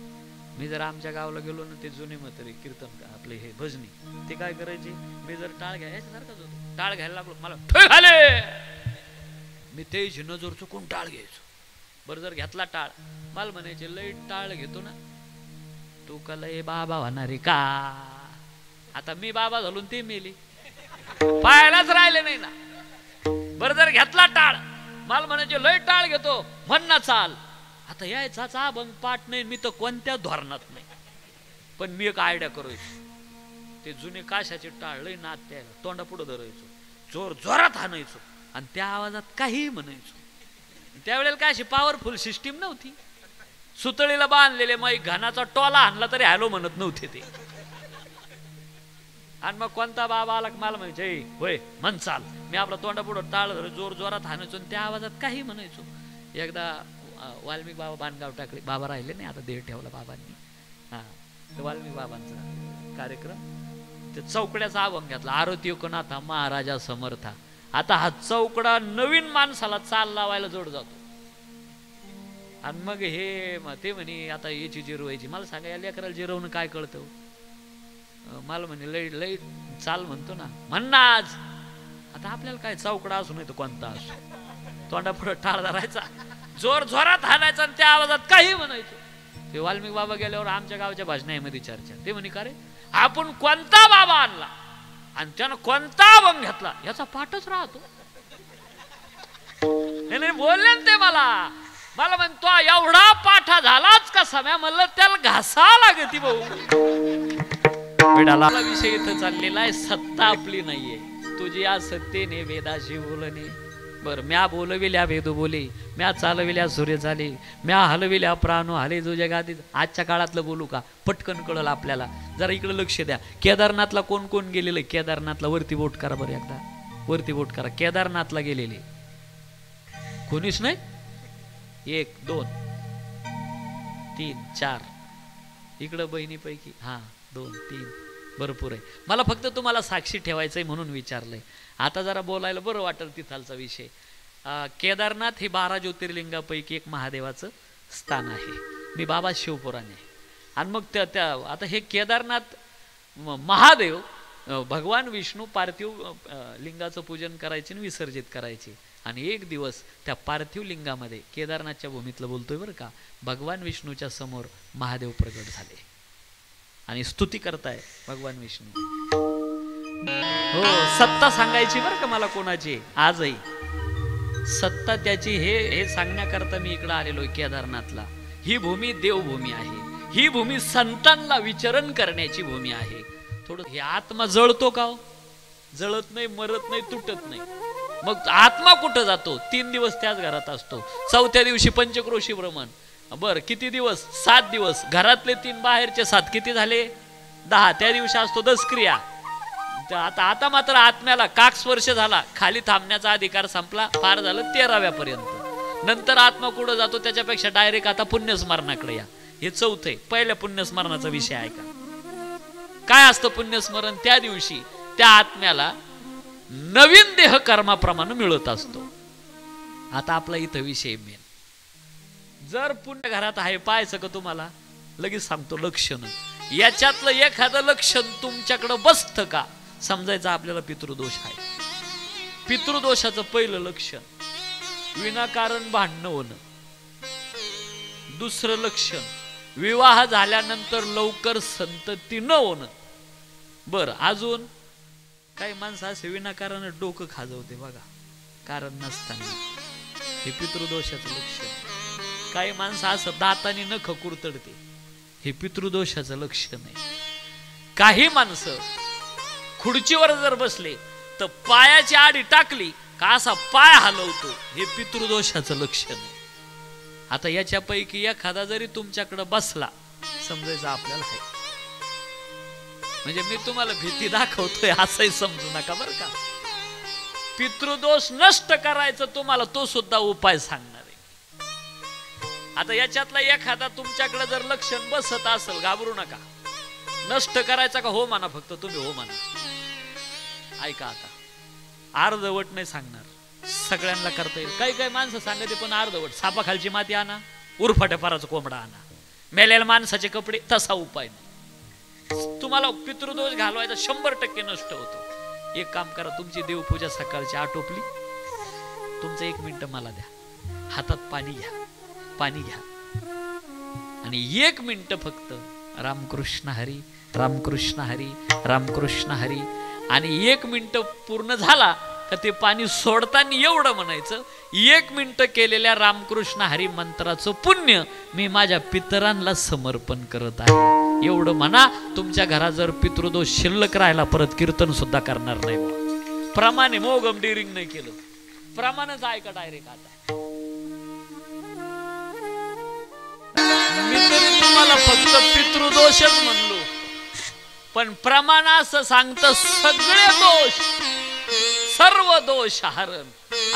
मी जर आमच्या गावाला गेलो ना, ते जुने म्हातारे कीर्तन आपले हे भजनी, ते काय करायचे, मी जर टाळ घ्यायसारखाच होतो, टाळ घ्यायला लागलो मला ठोय घाले, मी ते नजर चुकून टाळ घ्यायचो. बरं जर घेतला टाळ, मला म्हणायचे लय टाळ घेतो ना तू, का लय बाबा होणारे का. आता मी बाबा झालून ते मेली, पाहायलाच राहिले नाही ना. बरं जर घेतला टाळ, मला म्हणायचे लय टाळ घेतो, म्हण ना चाल. आता यायचा अभंग पाठ नाही, मी तर कोणत्या धोरणात नाही. पण मी एक आयडिया करायचो, ते जुने काशाचे टाळ लय नात त्याला तोंडा पुढं धरायचो, जोर जोरात हाणायचो, आणि त्या आवाजात काही म्हणायचो. त्यावेळेला काय अशी पॉवरफुल सिस्टीम नव्हती. सुतळीला बांधलेले मग घानाचा टोला आणला तरी हॅलो म्हणत नव्हते ते. आणि मग कोणता बाबा आला मला म्हणायचे होय म्हण चाल. मी आपला तोंडा पुढं टाळ धर जोर जोरात हाणायचो, आणि त्या आवाजात काही म्हणायचो. एकदा वाल्मिक बाबा बांधगाव टाकले, बाबा राहिले नाही आता, देह ठेवला बाबांनी. हा, वाल्मिक बाबांचा कार्यक्रम, ते चौकड्याचा अभंग घेतला, आरती योकनाथा महाराजा समर्था. आता हा चौकडा नवीन माणसाला चाल लावायला जोड जातो. आणि मग हे ते म्हणे आता याची जिरवायची. मला सांगा, या लेकराला जिरवणं काय कळतं. मला म्हणे लय लय चाल म्हणतो ना, म्हण ना आज. आता आपल्याला काय चौकडा असू नाही तर कोणता असू, तोंडा पुढं टाळ धरायचा, जोर जोरात हाणायचा, आणि त्या आवाजात काही म्हणायचं. ते वाल्मिक बाबा गेल्यावर आमच्या गावच्या भाषणामध्ये चर्चा. ते म्हणे का रे, आपण कोणता बाबा आणला आणि त्यानं कोणता अभंग घेतला याचा पाठच राहतो. बोलले ते मला म्हणतो एवढा पाठा झालाच का सम्या. म्हणलं त्याला घासा लागती भाऊ. विषय इथं चाललेला आहे, सत्ता आपली नाहीये, तुझी या सत्तेने वेदाशी बोलणे. बर, म्या बोलविल्या वेद बोले, म्या चालविल्या सूर्य झाले, म्या हलविल्या प्राणो हले जो जगात. आजच्या काळातलं बोलू का, पटकन कळलं आपल्याला. जरा इकडे लक्ष द्या. केदारनाथला कोण कोण गेलेलं आहे? केदारनाथला वरती बोट करा बरं, एकदा वरती बोट करा. केदारनाथला गेलेले कोणीच नाही? 1 2 3 4 इकडं बहिणीपैकी, हा 2 3 भरपूर आहे. मला फक्त तुम्हाला साक्षी ठेवायचंय म्हणून विचारलंय. आता जरा बोलायला बरं वाटेल तिथालचा विषय. केदारनाथ हे 12 ज्योतिर्लिंगापैकी एक महादेवाचं स्थान आहे. मी बाबा शिवपुराणे. आणि मग त्या आता हे केदारनाथ महादेव भगवान विष्णू पार्थिव लिंगाचं पूजन करायचे आणि विसर्जित करायचे. आणि एक दिवस त्या पार्थिव लिंगामध्ये, केदारनाथच्या भूमीतलं बोलतोय बरं का, भगवान विष्णूच्या समोर महादेव प्रगट झाले. आणि स्तुती करताय भगवान विष्णू. हो, सत्ता सांगायची बरं का मला कोणाची आजही सत्ता त्याची हे सांगण्याकरता मी इकडे आलेलो केदारनाथला. ही भूमी देवभूमी आहे, ही भूमी संतांना विचरण करण्याची भूमी आहे. थोडं हे आत्मा जळतो का हो? जळत नाही, मरत नाही, तुटत नाही. मग आत्मा कुठं जातो? 3 दिवस त्याच घरात असतो. 4थ्या दिवशी पंचक्रोशी भ्रमण. बर किती दिवस? 7 दिवस. घरातले 3 बाहेरचे 7 किती झाले? 10. त्या दिवशी असतो 10 क्रिया. आता मात्र आत्म्याला काक स्पर्श झाला, खाली थांबण्याचा अधिकार संपला, फार झालं 13व्यापर्यंत. नंतर आत्मा कुठं जातो? त्याच्यापेक्षा डायरेक्ट आता पुण्यस्मरणाकडे या. हे 4थे पहिल्या पुण्यस्मरणाचा विषय आहे का? काय असतं पुण्यस्मरण? त्या दिवशी त्या आत्म्याला नवीन देह कर्माप्रमाणे मिळत असतो. आता आपला इथं विषय मेन. जर पुण्य घरात आहे, पाहायचं का तुम्हाला? लगेच सांगतो लक्षण. याच्यातलं एखादं लक्षण तुमच्याकडे बसतं का? समजायचं आपल्याला पितृदोष आहे. पितृदोषाचं पहिलं लक्षण विनाकारण भांडणं होणं. दुसरं लक्षण विवाह झाल्यानंतर लवकर संतती न होणं. बरं, अजून काही माणसं असे विनाकारण डोकं खाजवते बघा, कारण नसताना. हे पितृदोषाचं लक्षण. काही माणसं असं दातानी नख कुरतडते. हे पितृदोषाचं लक्षण आहे. काही माणसं खुर्चीवर जर बसले तर पायाची आडी टाकली का असा पाय हलवतो. हे पितृदोषाचं लक्षण आहे. आता याच्यापैकी एखादा जरी तुमच्याकडे बसला, समजायचं आपल्याला आहे. म्हणजे मी तुम्हाला भीती दाखवतोय असंही समजू नका बरं का. पितृदोष नष्ट करायचं तुम्हाला तो सुद्धा उपाय सांगणार आहे. आता याच्यातला एखादा तुमच्याकडे जर लक्षण बसत असेल, घाबरू नका. नष्ट करायचा का? हो म्हणा, फक्त तुम्ही हो म्हणा. ऐका, आता अर्धवट नाही सांगणार, सगळ्यांना करता येईल. काही काही माणसं सांगते पण अर्धवट. सापाखालची माती आणा, उरफाट्या पाराचा कोंबडा आणा, मेलेल्या माणसाचे कपडे, तसा उपाय नाही. तुम्हाला पितृदोष घालवायचा 100% नष्ट होतो. एक काम करा, तुमची देवपूजा सकाळची आटोपली, तुमचं 1 मिनिट मला द्या. हातात पाणी घ्या, पाणी घ्या आणि 1 मिनिट फक्त रामकृष्ण हरी, रामकृष्ण हरी, रामकृष्ण हरी. आणि 1 मिनिट पूर्ण झाला का ते पाणी सोडताना एवढं म्हणायचं, 1 मिनिट केलेल्या रामकृष्ण हरी मंत्राचं पुण्य मी माझ्या पितरांना समर्पण करत आहे. एवढं म्हणा. तुमच्या घरात जर पितृदोष शिल्लक राहिला, परत कीर्तन सुद्धा करणार नाही. प्रमाणे मोगम डिरिंग नाही केलं, प्रमाणच ऐका डायरेक्ट. आता मी तरी तुम्हाला फक्त पितृदोषच म्हणलो, पण प्रमाण असं सांगतं सगळे दोष, सर्व दोष हरण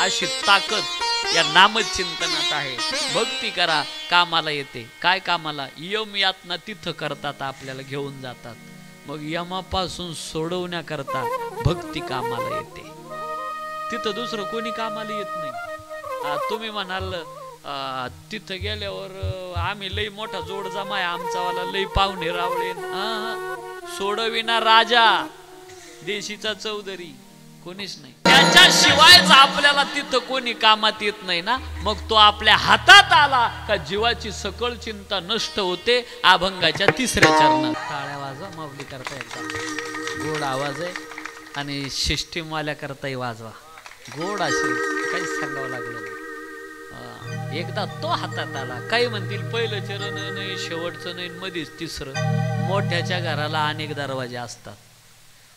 अशी ताकद या नामचिंतनात आहे. भक्ती करा, कामाला येते. काय कामाला? यम यातना तिथं करतात, आपल्याला घेऊन जातात. मग यमापासून सोडवण्याकरता भक्ती कामाला येते. तिथं दुसरं कोणी कामाला येत नाही. तुम्ही म्हणाल तिथं गेल्यावर आम्ही लई मोठा जोड जमाय, आमचावाला लई पाहुणे रावळे. सोडविना राजा, देशीचा चौधरी कोणीच नाही. त्याच्याशिवायच आपल्याला तिथं कोणी कामात येत नाही ना. मग तो आपल्या हातात आला का जीवाची सकळ चिंता नष्ट होते. अभंगाच्या 3ऱ्या चरणात टाळ्या वाजवा, माऊली करता एकदा गोड आवाज आहे आणि सिस्टीमवाल्या करताही वाजवा गोड. असे काहीच सांगावं लागलं नाही. एकदा तो हातात आला. काही म्हणतील पहिलं चरण नाही, शेवटचं नाही, मध्येच 3रं. मोठ्याच्या घराला अनेक दरवाजे असतात,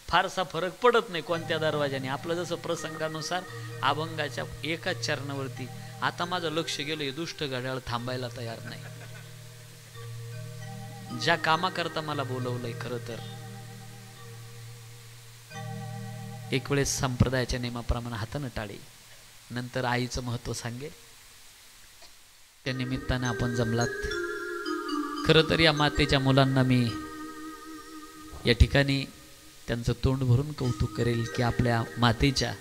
फारसा फरक पडत नाही कोणत्या दरवाजाने. आपलं जसं प्रसंगानुसार अभंगाच्या एकाच चरणावरती. आता माझं लक्ष गेलं, हे दुष्ट घड्याळ थांबायला तयार नाही. ज्या कामाकरता मला बोलवलंय, खरं तर एक वेळेस संप्रदायाच्या नियमाप्रमाणे हातानं टाळी, नंतर आईचं महत्व सांगेल. त्या निमित्तानं आपण जमलात. खरं तर या मातेच्या मुलांना मी या ठिकाणी त्यांचं तोंड भरून कौतुक करेल की आपल्या मातेच्या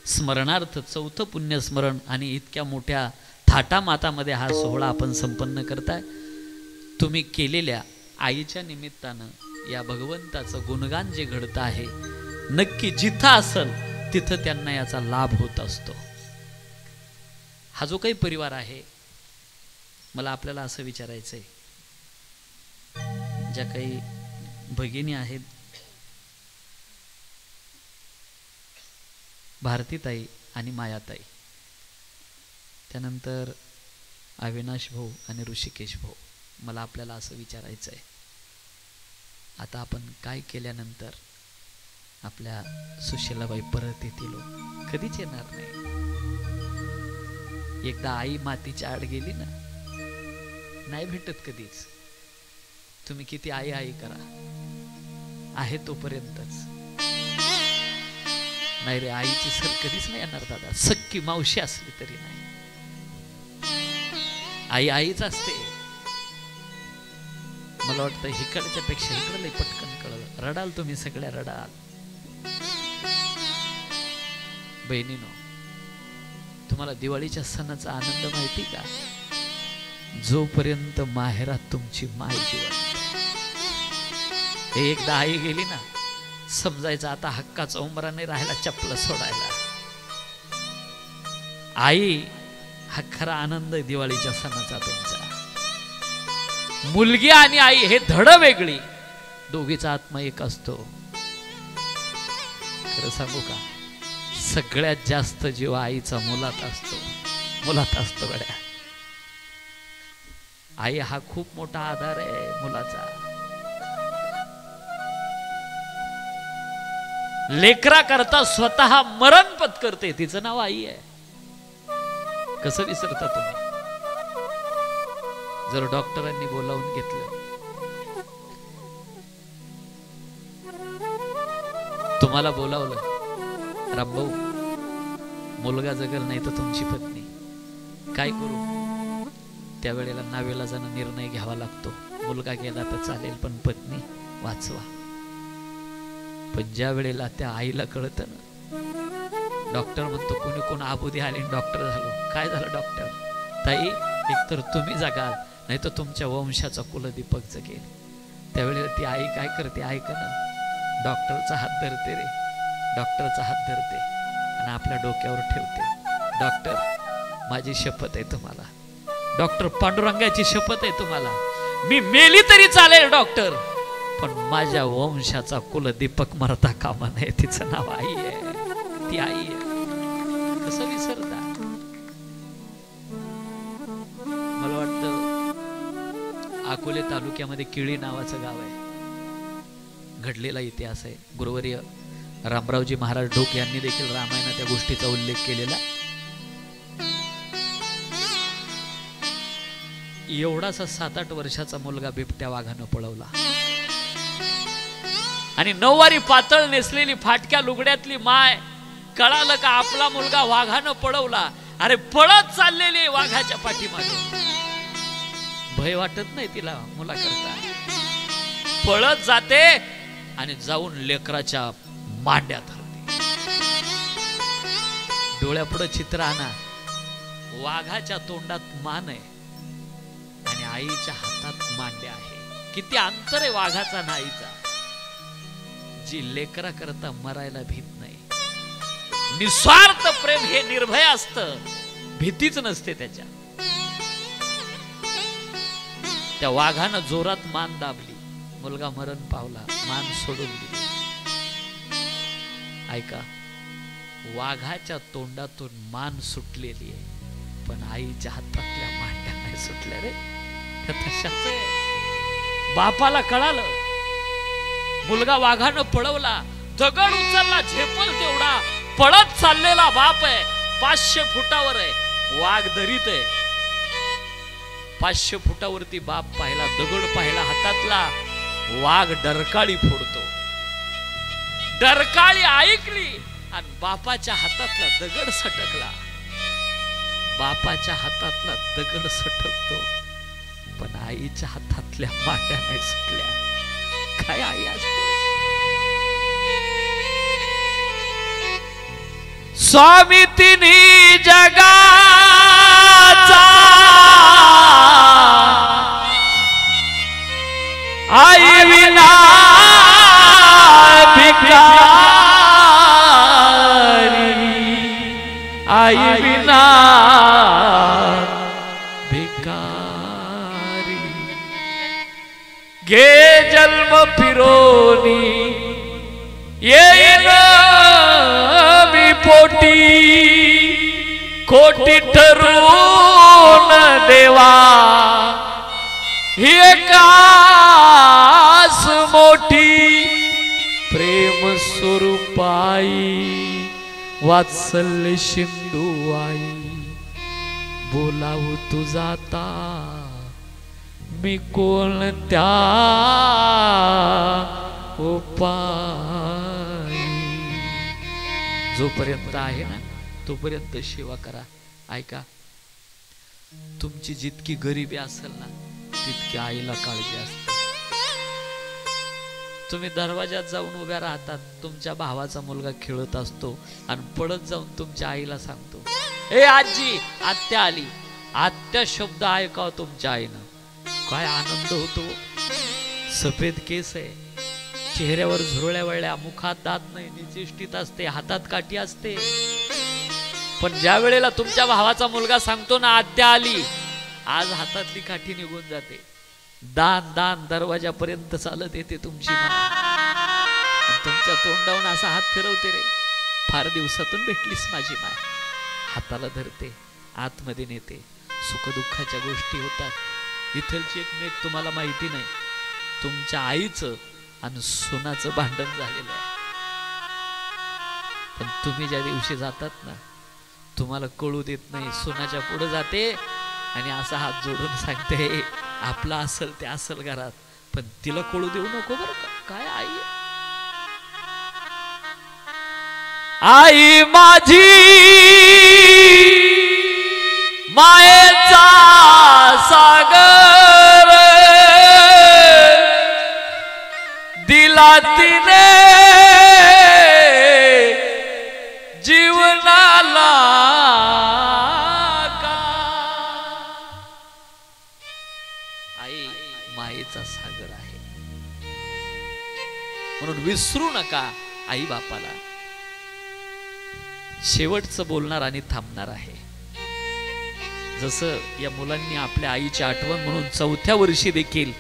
स्मरणार्थ 4थं पुण्यस्मरण आणि इतक्या मोठ्या थाटामाटामध्ये हा सोहळा आपण संपन्न करताय. तुम्ही केलेल्या आईच्या निमित्तानं या भगवंताचं गुणगान जे घडतं आहे, नक्की जिथं असेल तिथं त्यांना याचा लाभ होत असतो. हा जो काही परिवार आहे, मला आपल्याला असं विचारायचंय, ज्या काही भगिनी आहेत, भारतीताई आणि मायाताई, त्यानंतर अविनाश भाऊ आणि ऋषिकेश भाऊ. मला आपल्याला असं विचारायचं आहे, आता आपण काय केल्यानंतर आपल्या सुशीलाबाई परत येतील? कधीच येणार नाही. एकदा आई मातीच्या आड गेली ना, नाही भेटत कधीच. तुम्ही किती आई आई करा, आहे तोपर्यंतच. नाही रे, आईची सर कधीच नाही येणार दादा. सक्की मावशी असली तरी नाही. आई आईच असते. मला वाटतं इकडच्या पेक्षा इकडं लई पटकन कळलं. रडाल तुम्ही सगळ्या, रडाल. बहिणीनो, तुम्हाला दिवाळीच्या सणाचा आनंद माहिती का? जोपर्यंत माहेरात तुमची माय जिवंत. एकदा आई गेली ना, समजायचं आता हक्काचा उमरा नाही राहिला चपला सोडायला. आई हा खरा आनंद आहे दिवाळीच्या सणाचा तुमचा. मुलगी आणि आई हे धड वेगळी, दोघीचा आत्मा एक असतो. खरं सांगू का, सगळ्यात जास्त जीव आईचा मुलात असतो, मुलात असतो गड्या. आई हा खूप मोठा आधार आहे मुलाचा. लेकरा करता स्वतः मरण पत्करते, तिचं नाव आई आहे. कसं विसरता तुम्ही? जर डॉक्टरांनी बोलावून घेतलं, तुम्हाला बोलावलं, रामभाऊ मुलगा जगल नाही तर तुमची पत्नी, काय करू? त्यावेळेला नावेलाजानं निर्णय घ्यावा लागतो. मुलगा गेला तर चालेल पण पत्नी वाचवा. पण ज्या वेळेला त्या आईला कळतं ना, डॉक्टर म्हणतो कोणी कोण आबुदी आले डॉक्टर झालो. काय झालं डॉक्टर? ताई, एकतर तुम्ही जगाल नाही तर तुमच्या वंशाचा कुलदीपक जगेल. त्यावेळेला ती आई काय करते? ऐका ना, डॉक्टरचा हात धरते रे, डॉक्टरचा हात धरते आणि आपल्या डोक्यावर ठेवते. डॉक्टर, माझी शपथ आहे तुम्हाला, डॉक्टर पांडुरंगाची शपथ आहे तुम्हाला, मी मेली तरी चालेल डॉक्टर, पण माझ्या वंशाचा कुलदीपक मरता कामा नये. तिचं नाव आई आहे, ती आई आहे. कसं विसरता? मला वाटतं अकोले तालुक्यामध्ये किळी नावाचं गाव आहे. घडलेला इतिहास आहे. गुरुवर्य रामरावजी महाराज ढोक यांनी देखील रामायणात त्या गोष्टीचा उल्लेख केलेला. एवढासा 7-8 वर्षाचा मुलगा बिबट्या वाघानं पळवला आणि 9 वारी पातळ नेसलेली फाटक्या लुगड्यातली माय, कळालं का आपला मुलगा वाघानं पळवला. अरे पळत चाललेली वाघाच्या पाठीमागे, भय वाटत नाही तिला मुलाकरता. पळत जाते आणि जाऊन लेकराच्या मांड्या धरते. डोळ्यापुढे चित्र आणा, वाघाच्या तोंडात मान आहे आणि आईच्या हातात मांड्या आहे. किती अंतर आहे वाघाचा आणि आईचा. जी लेकरा करता मरायला भीत नाही. निस्वार्थ प्रेम हे निर्भय असतं, भीतीच नसते त्याच्या. त्या वाघानं जोरात मान दाबली, मुलगा मरण पावला, मान सोडून दिली. ऐका, वाघाच्या तोंडातून मान सुटलेली आहे पण आईच्या हातातल्या मांड्या नाही सुटल्या रे. तशाच आहे. बापाला कळालं मुलगा वाघानं पळवला, दगड उचलला, झेपल तेवढा पळत चाललेला बाप आहे. 500 फुटावर आहे, वाघ दरीत आहे. 500 फुटावरती बाप पाहिला, दगड पाहिला हातातला, वाघ डरकाळी फोडतो. डरकाळी ऐकली आणि बापाच्या हातातला दगड सटकला. बापाच्या हातातला दगड सटकतो पण आईच्या हातातल्या मांड्या नाही सुटल्या. काय आई असते? स्वामी तिन्ही जगाचा आई विना भिकारी, आई विना भिकारी. घे जन्म फिरोनी येईन मी पोटी खोटी ठरून देवा ही कास मोठी प्रेम स्वरूपाई वात्सल्य सिंधू आई बोलावू तू जाता मी कोणत्या उपाय जोपर्यंत आहे ना तोपर्यंत सेवा करा. ऐका, तुमची जितकी गरिबी असेल ना तितकी आईला काळजी असते. तुम्ही दरवाजात जाऊन उभ्या राहतात, तुमच्या भावाचा मुलगा खेळत असतो आणि पडत जाऊन तुमच्या आईला सांगतो, ए आजी आत्या आली. आत्या शब्द ऐकाव तुमच्या आईनं, काय आनंद होतो. सफेद केस आहे, चेहऱ्यावर झुरळ्या वळल्या, मुखात दात नाही, निचेष्टीत असते, हातात काठी असते. पण ज्या वेळेला तुमच्या भावाचा मुलगा सांगतो ना आत्या आली, आज हातातली काठी निघून जाते. दान दान दरवाजापर्यंत चालत येते तुमची मान, तुमच्या तोंडावून असा हात फिरवते, रे फार दिवसातून भेटलीस माझी माय. हाताला धरते, आतमध्ये नेते. सुखदुःखाच्या गोष्टी होतात. इथलची एक मेघ तुम्हाला माहिती नाही, तुमच्या आईचं आणि सोनाचं भांडण झालेलं आहे. पण तुम्ही ज्या दिवशी जातात ना तुम्हाला कळू देत नाही. सोनाच्या पुढे जाते आणि असा हात जोडून सांगते, आपला असल ते असल घरात, पण तिला कळू देऊ नको बरं का. काय आई, आई माझी मायेचा सागर दिला तिने जीवनाला का. आई मायेचा सागर आहे, म्हणून विसरू नका आई बापाला. शेवटचं बोलणार आणि थांबणार आहे. जसं या मुलांनी आपल्या आईची आठवण म्हणून 4थ्या वर्षी देखील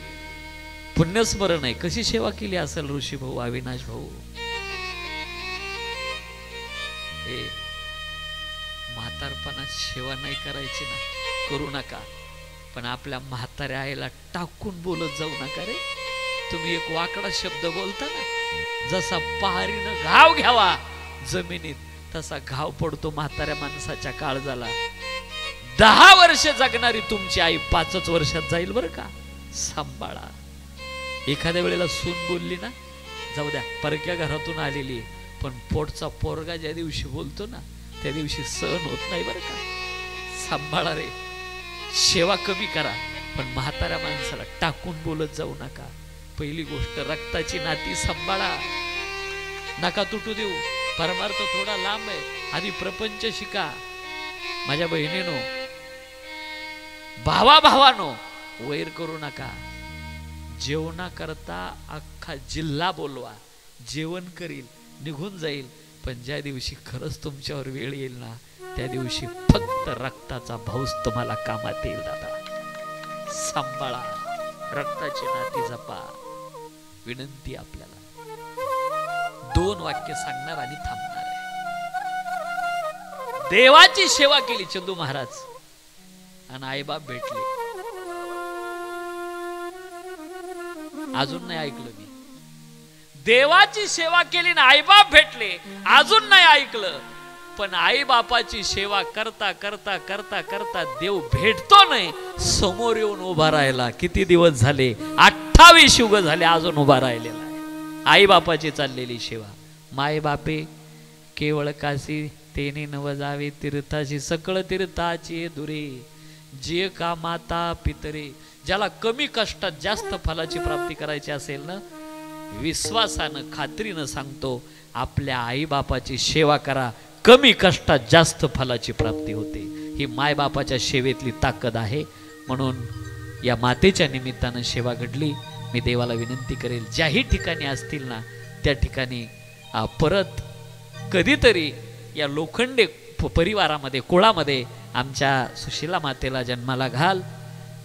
पुण्यस्मरण आहे, कशी सेवा केली असेल ऋषी भाऊ, अविनाश भाऊ. म्हातारपणात सेवा नाही करायची ना, करू नका. पण आपल्या म्हाताऱ्या आईला टाकून बोलत जाऊ नका रे. तुम्ही एक वाकडा शब्द बोलता ना, जसा पहारीनं घाव घ्यावा जमिनीत तसा घाव पडतो म्हाताऱ्या माणसाच्या काळजाला. 10 वर्ष जगणारी तुमची आई 5च वर्षात जाईल बरं का. सांभाळा. एखाद्या वेळेला सून बोलली ना, जाऊ द्या परक्या घरातून आलेली, पण पोटचा पोरगा ज्या दिवशी बोलतो ना त्या दिवशी सहन होत नाही बरं का. सांभाळा रे. सेवा कमी करा, पण म्हाताऱ्या माणसाला टाकून बोलत जाऊ नका. पहिली गोष्ट रक्ताची नाती सांभाळा, नका तुटू देऊ. परमार्थ थोडा लांब आहे, आधी प्रपंच शिका. माझ्या बहिणीनो, भावा भावानो वैर करू नका. जेवणा करता अख्खा जिल्हा बोलवा, जेवण करील, निघून जाईल. पण ज्या दिवशी खरंच तुमच्यावर वेळ येईल ना त्या दिवशी फक्त रक्ताचा भाऊच तुम्हाला कामात येईल. दादा सांभाळा, रक्ताची नाती जपा. विनंती आपल्याला. 2 वाक्य सांगणार आणि थांबणार आहे. देवाची सेवा केली चंदू महाराज आणि आईबाप भेटले. अजून नाही ऐकलं मी. देवाची सेवा केली ना आईबाप भेटले, अजून नाही ऐकलं. पण आई बापाची सेवा करता करता करता करता देव भेटतो नाही, समोर येऊन उभा राहिला. किती दिवस झाले? 28 युग झाले, अजून उभा राहिलेला आहे. आई बापाची चाललेली सेवा. माय बापे केवळ काशी तेने नव जावे तीर्थाची, सकळ तीर्थाची दुरे जे का माता पितरे. ज्याला कमी कष्टात जास्त फलाची प्राप्ती करायची असेल ना, विश्वासानं खात्रीनं सांगतो आपल्या आई बापाची सेवा करा. कमी कष्टात जास्त फलाची प्राप्ती होते. ही माय बापाच्या सेवेतली ताकद आहे. म्हणून या मातेच्या निमित्तानं सेवा घडली. मी देवाला विनंती करेल, ज्याही ठिकाणी असतील ना त्या ठिकाणी परत कधीतरी या लोखंडे परिवारामध्ये कुळामध्ये आमच्या सुशीला मातेला जन्माला घाल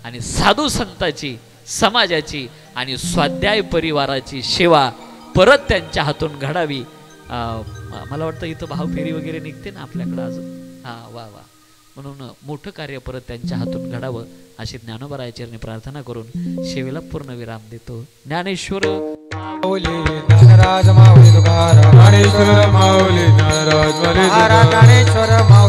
आणि साधू संताची समाजाची आणि स्वाध्याय परिवाराची सेवा परत त्यांच्या हातून घडावी. मला वाटतं इथं भावफेरी वगैरे निघते ना आपल्याकडं अजून. हा वा वा. म्हणून मोठं कार्य परत त्यांच्या हातून घडावं अशी ज्ञानोबारायाचरणी प्रार्थना करून सेवेला पूर्ण विराम देतो. ज्ञानेश्वर माऊली ज्ञानराज माऊली तुकाराम, ज्ञानेश्वर माऊली ज्ञानराज माऊली तुकाराम, ज्ञानेश्वर माऊली